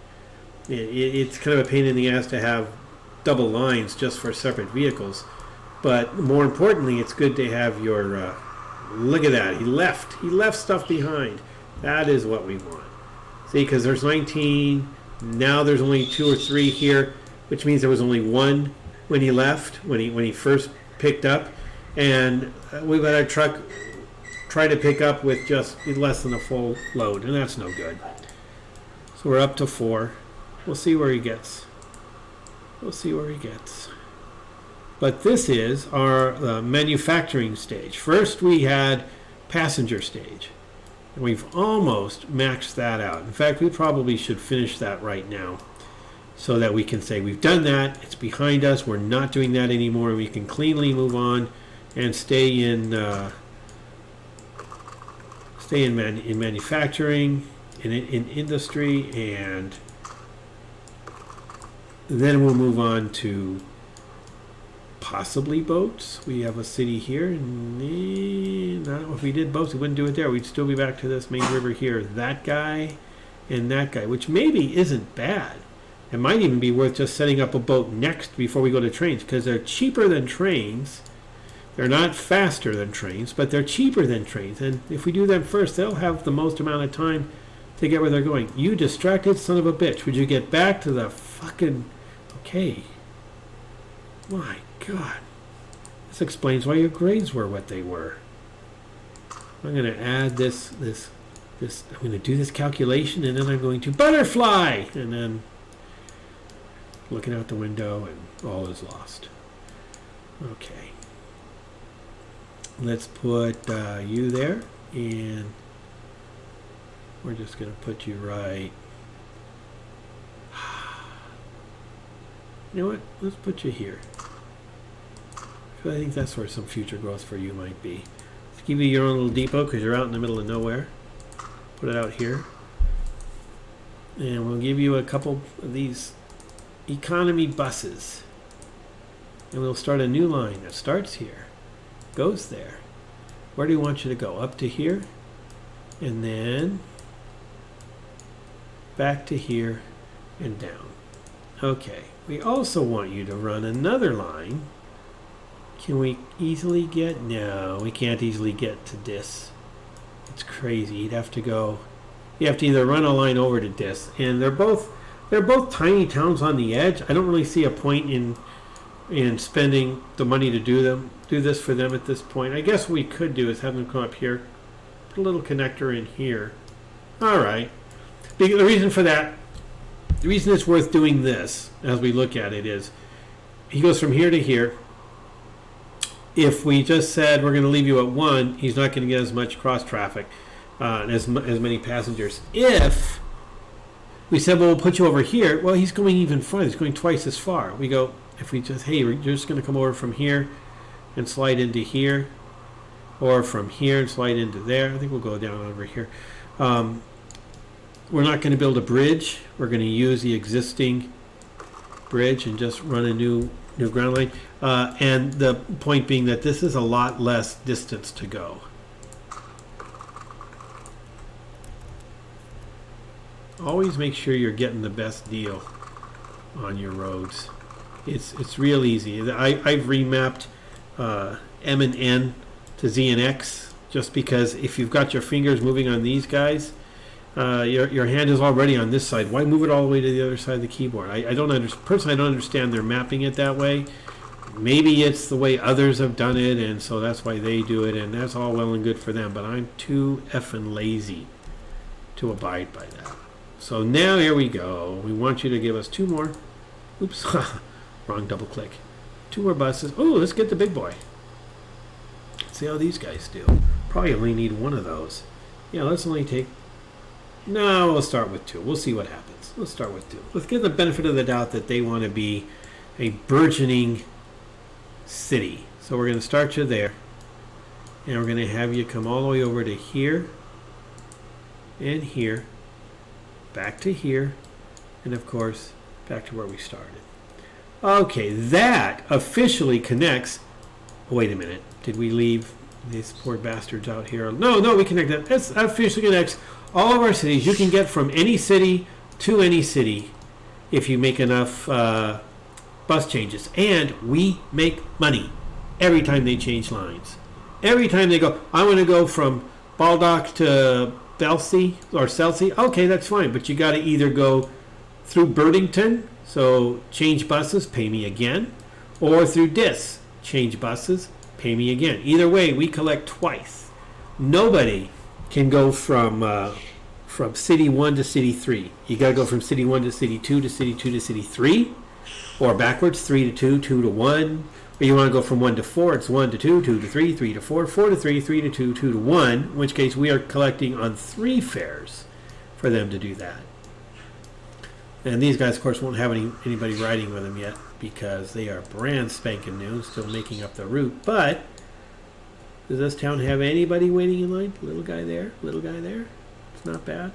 It's kind of a pain in the ass to have double lines just for separate vehicles. But more importantly, it's good to have your, look at that, he left stuff behind. That is what we want. See, because there's 19, now there's only 2 or 3 here, which means there was only 1 when he left, when he first picked up. And we've got our truck try to pick up with just less than a full load, and that's no good. So we're up to 4. We'll see where he gets. But this is our manufacturing stage. First we had passenger stage. And we've almost maxed that out. In fact, we probably should finish that right now so that we can say we've done that, it's behind us, we're not doing that anymore, we can cleanly move on and stay in manufacturing, in industry, and then we'll move on to possibly boats. We have a city here, and if we did boats, we wouldn't do it there. We'd still be back to this main river here. That guy and that guy, which maybe isn't bad. It might even be worth just setting up a boat next before we go to trains, because they're cheaper than trains. They're not faster than trains, but they're cheaper than trains. And if we do them first, they'll have the most amount of time to get where they're going. You distracted son of a bitch. Would you get back to the fucking... Okay. My God. This explains why your grades were what they were. I'm going to add this, I'm going to do this calculation, and then I'm going to butterfly, and then looking out the window, and all is lost. Okay. Let's put you there, and we're just going to put you right You know what? Let's put you here. I think that's where some future growth for you might be. Let's give you your own little depot because you're out in the middle of nowhere. Put it out here. And we'll give you a couple of these economy buses. And we'll start a new line that starts here, goes there. Where do you want you to go? Up to here, and then back to here and down. Okay, we also want you to run another line. Can we easily get? No, we can't easily get to this. It's crazy. You'd have to go. You have to either run a line over to this, and they're both tiny towns on the edge. I don't really see a point in spending the money to do this for them at this point. I guess what we could do is have them come up here, put a little connector in here. All right. The reason for that, the reason it's worth doing this as we look at it is, he goes from here to here. If we just said we're going to leave you at 1, he's not going to get as much cross traffic, as many passengers. If we said, well, we'll put you over here, well, he's going even farther. He's going twice as far. We go, if we just, hey, you're just going to come over from here and slide into here, or from here and slide into there. I think we'll go down over here. We're not going to build a bridge. We're going to use the existing bridge and just run a new ground line. And the point being that this is a lot less distance to go. Always make sure you're getting the best deal on your roads. It's real easy. I've remapped M and N to Z and X just because if you've got your fingers moving on these guys, your hand is already on this side. Why move it all the way to the other side of the keyboard? Personally, I don't understand their mapping it that way. Maybe it's the way others have done it, and so that's why they do it, and that's all well and good for them, but I'm too effing lazy to abide by that. So now here we go. We want you to give us 2 more. Oops, wrong double click. 2 more buses. Oh, let's get the big boy. See how these guys do. Probably only need 1 of those. Yeah, let's only take... No, we'll start with 2. We'll see what happens. Let's start with 2. Let's give the benefit of the doubt that they want to be a burgeoning city. So we're going to start you there. And we're going to have you come all the way over to here. And here. Back to here. And of course, back to where we started. Okay, that officially connects... Oh, wait a minute. Did we leave these poor bastards out here? No, we connected. That officially connects all of our cities. You can get from any city to any city if you make enough bus changes. And we make money every time they change lines. Every time they go, I want to go from Baldock to Chelsea or Chelsea. Okay, that's fine. But you got to either go through Birdington, so change buses, pay me again, or through Dis, change buses, pay me again. Either way, we collect twice. Nobody can go from city 1 to city 3. You got to go from city 1 to city 2 to city 2 to city 3, or backwards, 3 to 2, 2 to 1. Or you want to go from 1 to 4, it's 1 to 2, 2 to 3, 3 to 4, 4 to 3, 3 to 2, 2 to 1, in which case we are collecting on 3 fares for them to do that. And these guys, of course, won't have anybody riding with them yet because they are brand spanking new, still making up the route. But does this town have anybody waiting in line? Little guy there, little guy there. It's not bad.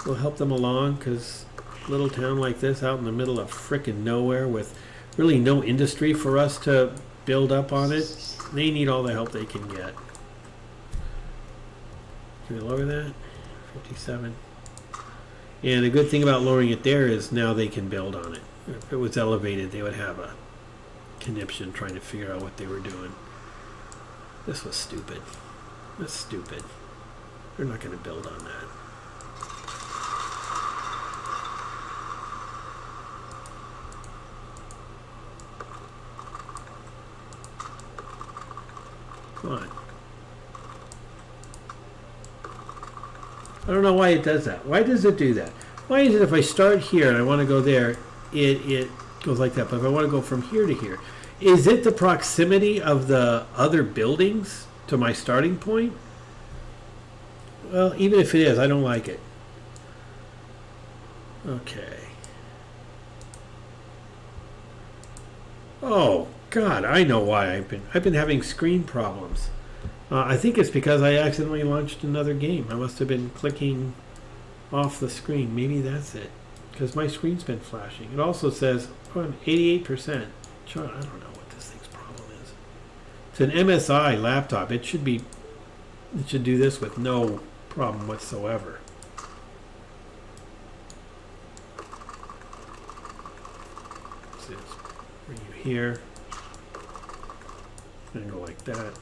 We'll help them along because little town like this out in the middle of frickin' nowhere with really no industry for us to build up on it, they need all the help they can get. Can we lower that? 57. And the good thing about lowering it there is now they can build on it. If it was elevated, they would have a conniption trying to figure out what they were doing. This was stupid. That's stupid. They're not going to build on that. Come on. I don't know why it does that. Why does it do that? Why is it if I start here and I want to go there, it goes like that? But if I want to go from here to here, is it the proximity of the other buildings to my starting point? Well, even if it is, I don't like it. Okay. Oh God, I know why I've been having screen problems. I think it's because I accidentally launched another game. I must have been clicking off the screen. Maybe that's it. Because my screen's been flashing. It also says, oh, I'm 88%. Sure, I don't know what this thing's problem is. It's an MSI laptop. It should do this with no problem whatsoever. So let's bring you here. And go like that.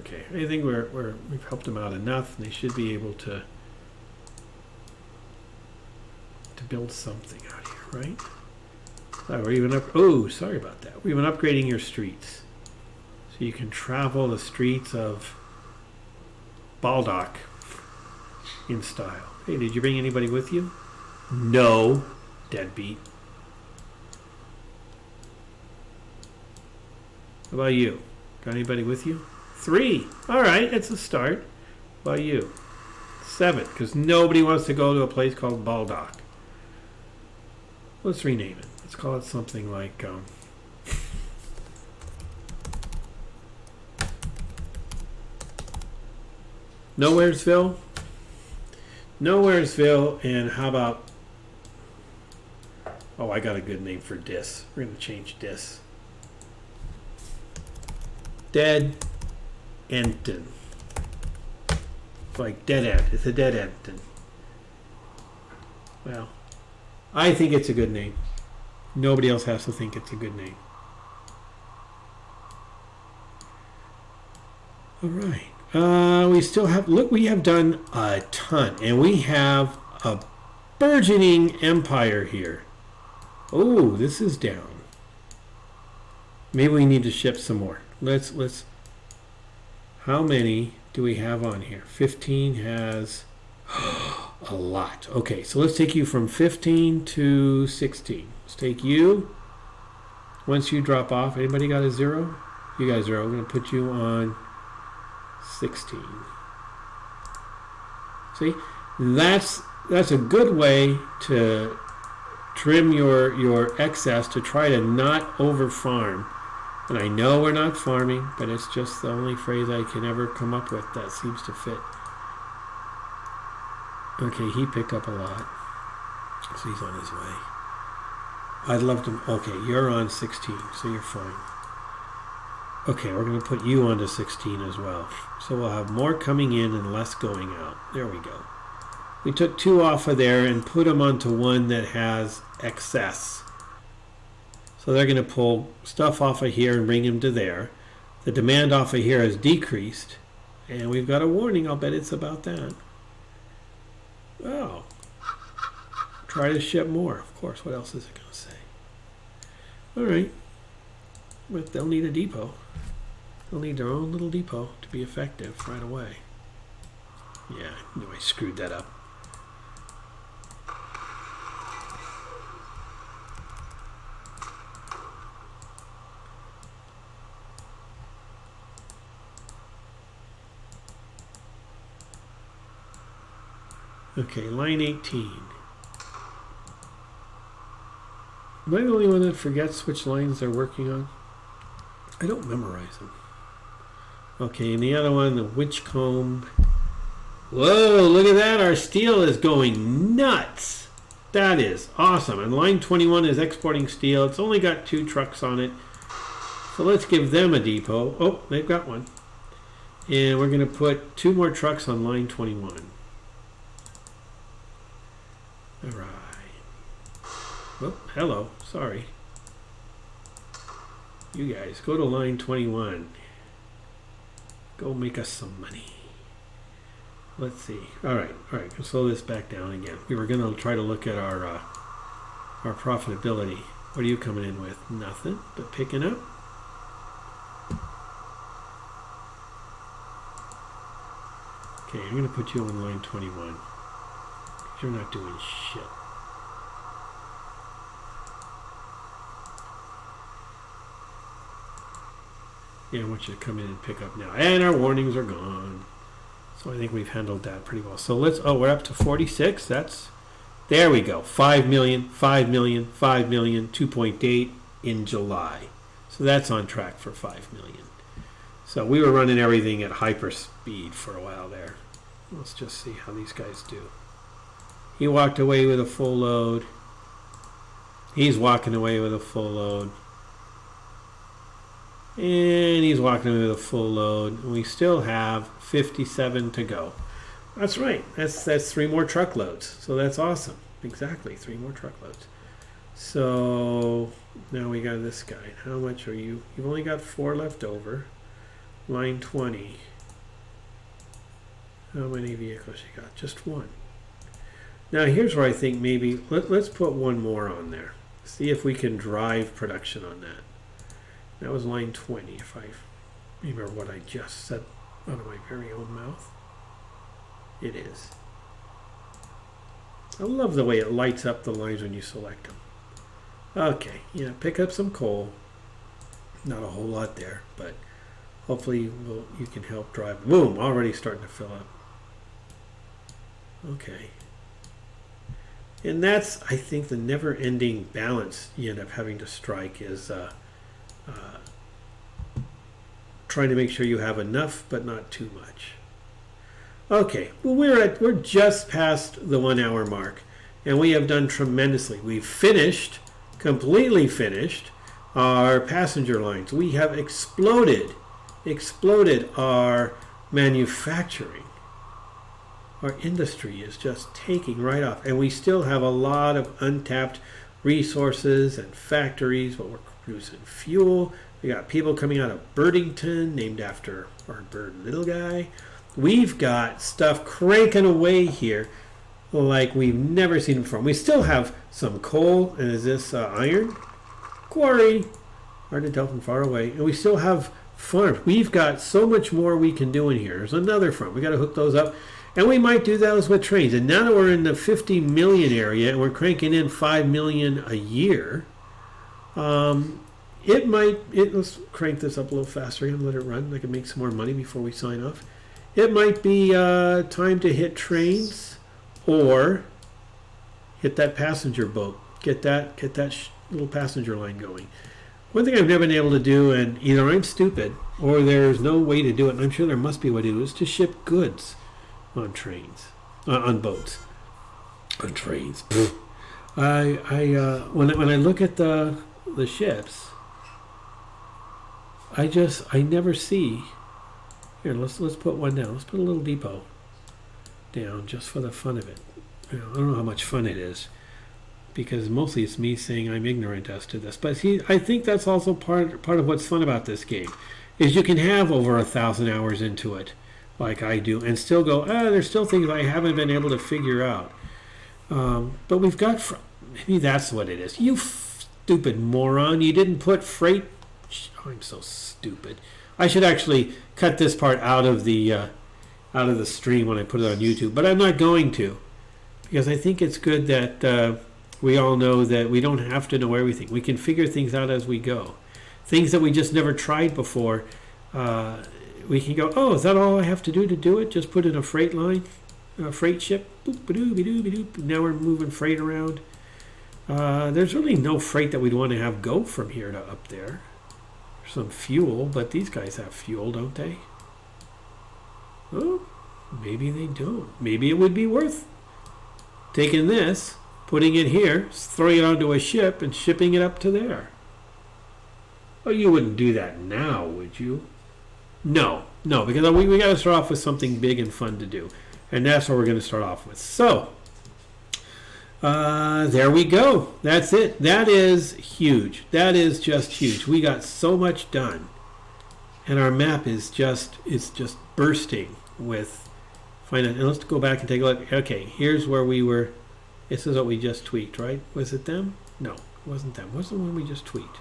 Okay, I think we've helped them out enough, and they should be able to build something out here, right? We're even sorry about that. We've been upgrading your streets, so you can travel the streets of Baldock in style. Hey, did you bring anybody with you? No, deadbeat. How about you? Got anybody with you? 3. All right, it's a start. How about you? 7, because nobody wants to go to a place called Baldock. Let's rename it. Let's call it something like Nowheresville. Nowheresville, and how about... Oh, I got a good name for Dis. We're going to change Dis. Dead Enton. Like dead end. It's a dead Enton. Well, I think it's a good name. Nobody else has to think it's a good name. All right. We still have... Look, we have done a ton. And we have a burgeoning empire here. Oh, this is down. Maybe we need to ship some more. Let's how many do we have on here? 15 has a lot. Okay, so let's take you from 15 to 16. Let's take you. Once you drop off, anybody got a 0? You got a 0. I'm going to put you on 16. See? That's a good way to trim your excess to try to not over farm. And I know we're not farming, but it's just the only phrase I can ever come up with that seems to fit. Okay, he picked up a lot. So he's on his way. I'd love to... Okay, you're on 16, so you're fine. Okay, we're going to put you onto 16 as well. So we'll have more coming in and less going out. There we go. We took 2 off of there and put them onto one that has excess. So they're going to pull stuff off of here and bring them to there. The demand off of here has decreased. And we've got a warning. I'll bet it's about that. Well, try to ship more. Of course, what else is it going to say? All right. But they'll need a depot. They'll need their own little depot to be effective right away. Yeah, I knew I screwed that up. Okay, line 18. Am I the only one that forgets which lines they're working on? I don't memorize them. Okay, and the other one, the Winchcombe. Whoa, look at that. Our steel is going nuts. That is awesome. And line 21 is exporting steel. It's only got 2 trucks on it. So let's give them a depot. Oh, they've got one. And we're going to put 2 more trucks on line 21. All right. Oh, hello. Sorry. You guys, go to line 21. Go make us some money. Let's see. All right. Can slow this back down again. We were going to try to look at our profitability. What are you coming in with? Nothing, but picking up. Okay, I'm going to put you on line 21. You're not doing shit. Yeah, I want you to come in and pick up now. And our warnings are gone. So I think we've handled that pretty well. So let's, oh, we're up to 46. That's, there we go. 5 million, 5 million, 5 million, 2.8 in July. So that's on track for 5 million. So we were running everything at hyper speed for a while there. Let's just see how these guys do. He walked away with a full load. He's walking away with a full load. And he's walking away with a full load. And we still have 57 to go. That's right. That's 3 more truckloads. So that's awesome. Exactly, 3 more truckloads. So now we got this guy. How much are you? You've only got 4 left over. Line 20. How many vehicles you got? Just 1. Now here's where I think maybe let's put 1 more on there. See if we can drive production on that. That was line 20, if I remember what I just said out of my very own mouth. It is. I love the way it lights up the lines when you select them. Okay, yeah, pick up some coal. Not a whole lot there, but hopefully you can help drive. Boom, already starting to fill up. Okay. And that's, I think, the never-ending balance you end up having to strike is trying to make sure you have enough, but not too much. Okay, well, we're just past the 1 hour mark, and we have done tremendously. We've finished, completely finished, our passenger lines. We have exploded our manufacturing. Our industry is just taking right off, and we still have a lot of untapped resources and factories, but we're producing fuel. We got people coming out of Birdington, named after our bird little guy. We've got stuff cranking away here like we've never seen before. We still have some coal, and is this iron? Quarry. Hard to tell from far away. And we still have farms. We've got so much more we can do in here. There's another farm. We got to hook those up. And we might do those with trains. And now that we're in the 50 million area and we're cranking in 5 million a year, let's crank this up a little faster and let it run. I can make some more money before we sign off. It might be time to hit trains or hit that passenger boat. Get that little passenger line going. One thing I've never been able to do, and either I'm stupid or there's no way to do it, and I'm sure there must be a way to do it, is to ship goods on trains, on boats, on trains. When I look at the ships, I never see. Here, let's put one down. Let's put a little depot down just for the fun of it. I don't know how much fun it is, because mostly it's me saying I'm ignorant as to this. But see, I think that's also part of what's fun about this game, is you can have over 1,000 hours into it, like I do, and still go, there's still things I haven't been able to figure out. But we've got, maybe that's what it is. You stupid moron, you didn't put freight. Oh, I'm so stupid. I should actually cut this part out of the stream when I put it on YouTube, but I'm not going to, because I think it's good that we all know that we don't have to know everything. We can figure things out as we go. Things that we just never tried before, we can go, oh, is that all I have to do it? Just put in a freight line, a freight ship. Boop-ba-doo-be-doo-be-doo. Now we're moving freight around. There's really no freight that we'd want to have go from here to up there. Some fuel, but these guys have fuel, don't they? Oh, maybe they don't. Maybe it would be worth taking this, putting it here, throwing it onto a ship, and shipping it up to there. Oh, you wouldn't do that now, would you? No, because we got to start off with something big and fun to do, and that's what we're going to start off with. So, there we go. That's it. That is huge. That is just huge. We got so much done, and our map is just bursting with finance. And let's go back and take a look. Okay, here's where we were. This is what we just tweaked, right? Was it them? No, it wasn't them. What's the one we just tweaked?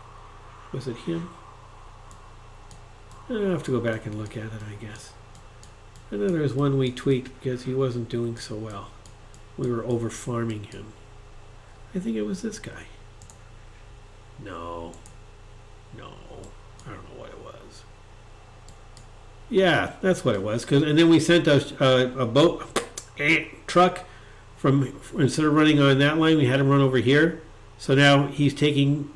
Was it him? I'll have to go back and look at it, I guess. I know there was one we tweaked because he wasn't doing so well. We were over farming him. I think it was this guy. No, I don't know what it was. Yeah, that's what it was. And then we sent a boat truck from, instead of running on that line, we had him run over here. So now he's taking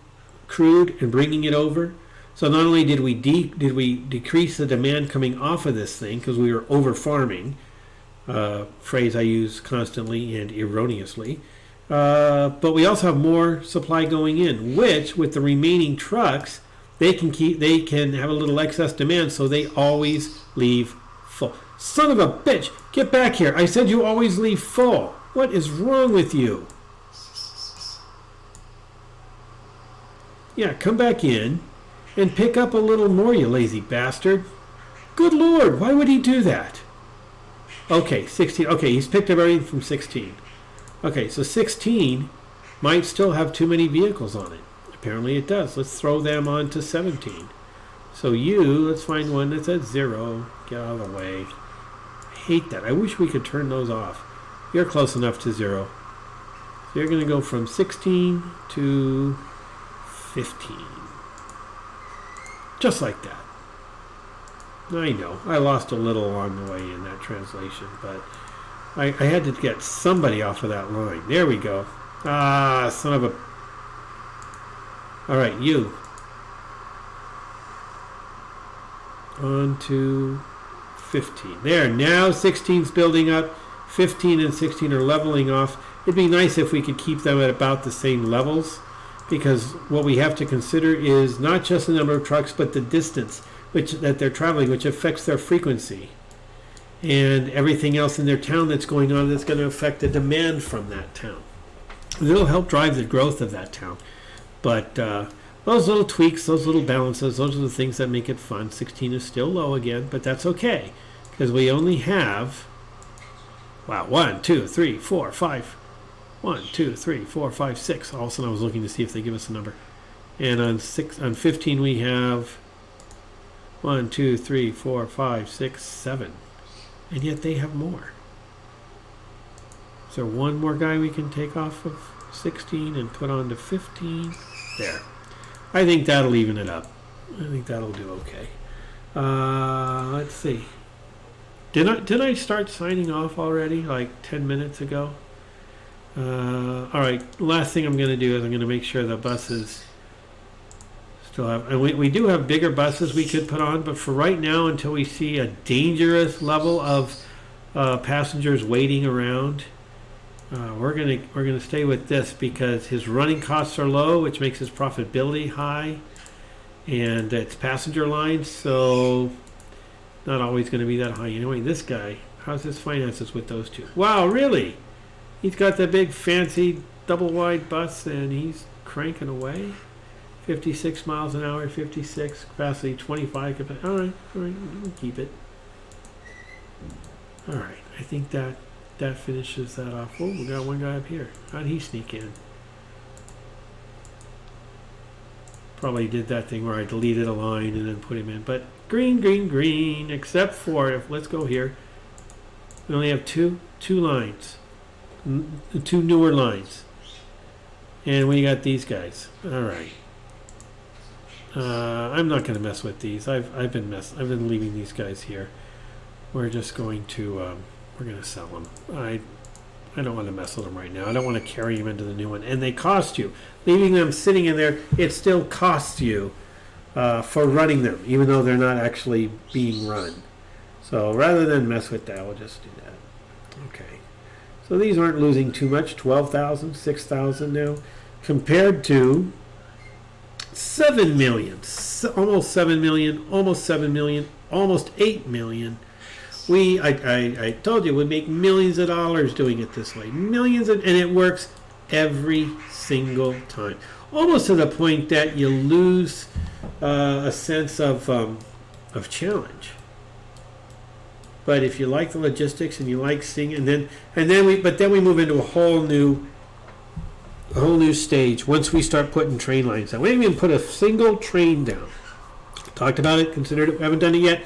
crude and bringing it over. So not only did we decrease the demand coming off of this thing because we were over farming, phrase I use constantly and erroneously, but we also have more supply going in, which with the remaining trucks they can have a little excess demand, so they always leave full. Son of a bitch, get back here! I said you always leave full. What is wrong with you? Yeah, come back in and pick up a little more, you lazy bastard. Good Lord, why would he do that? Okay, 16. Okay, he's picked up everything from 16. Okay, so 16 might still have too many vehicles on it. Apparently it does. Let's throw them on to 17. So let's find one that's at 0. Get out of the way. I hate that. I wish we could turn those off. You're close enough to 0. So you're going to go from 16 to 15. Just like that. I know. I lost a little along the way in that translation, but I had to get somebody off of that line. There we go. Ah, son of a... All right, you. On to 15. There, now 16's building up. 15 and 16 are leveling off. It'd be nice if we could keep them at about the same levels, because what we have to consider is not just the number of trucks, but the distance that they're traveling, which affects their frequency. And everything else in their town that's going on that's going to affect the demand from that town. And it'll help drive the growth of that town. But those little tweaks, those little balances, those are the things that make it fun. 16 is still low again, but that's okay, because we only have, 1, 2, 3, 4, 5. 1, 2, 3, 4, 5, 6. All of a sudden I was looking to see if they give us a number. And on 15 we have 1, 2, 3, 4, 5, 6, 7. And yet they have more. Is there one more guy we can take off of 16 and put on to 15? There. I think that'll even it up. I think that'll do okay. Let's see. Did I start signing off already, like 10 minutes ago? All right, last thing I'm going to do is I'm going to make sure the buses still have, and we do have bigger buses we could put on, but for right now, until we see a dangerous level of passengers waiting around, we're gonna stay with this, because his running costs are low, which makes his profitability high, and it's passenger lines, so not always going to be that high. Anyway, this guy, how's his finances with those two? Wow, really? He's got that big fancy double wide bus and he's cranking away. 56 miles an hour, 56, capacity 25, capacity. All right, we'll keep it. All right, I think that finishes that off. Oh, we got one guy up here. How'd he sneak in? Probably did that thing where I deleted a line and then put him in. But green, except for, let's go here. We only have two lines. Two newer lines. And we got these guys. All right. I'm not going to mess with these. I've been leaving these guys here. We're just going to we're going to sell them. I don't want to mess with them right now. I don't want to carry them into the new one. And they cost you. Leaving them sitting in there, it still costs you for running them, even though they're not actually being run. So rather than mess with that, we'll just do that. Okay. So these aren't losing too much. 12,000, 6,000 now, compared to 7 million, almost 7 million, almost 7 million, almost 8 million. I told you we'd make millions of dollars doing it this way. Millions, and it works every single time. Almost to the point that you lose a sense of challenge. But if you like the logistics and you like seeing, and then we move into a whole new stage once we start putting train lines down. We haven't even put a single train down. Talked about it, considered it, we haven't done it yet.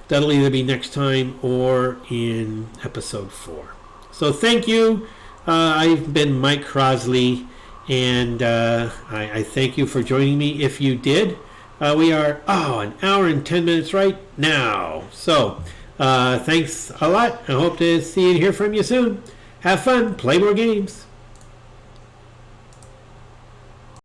That'll either be next time or in episode 4. So thank you. I've been Mike Crosley, and I thank you for joining me if you did. We are, an hour and 10 minutes right now. So, thanks a lot. I hope to see and hear from you soon. Have fun. Play more games.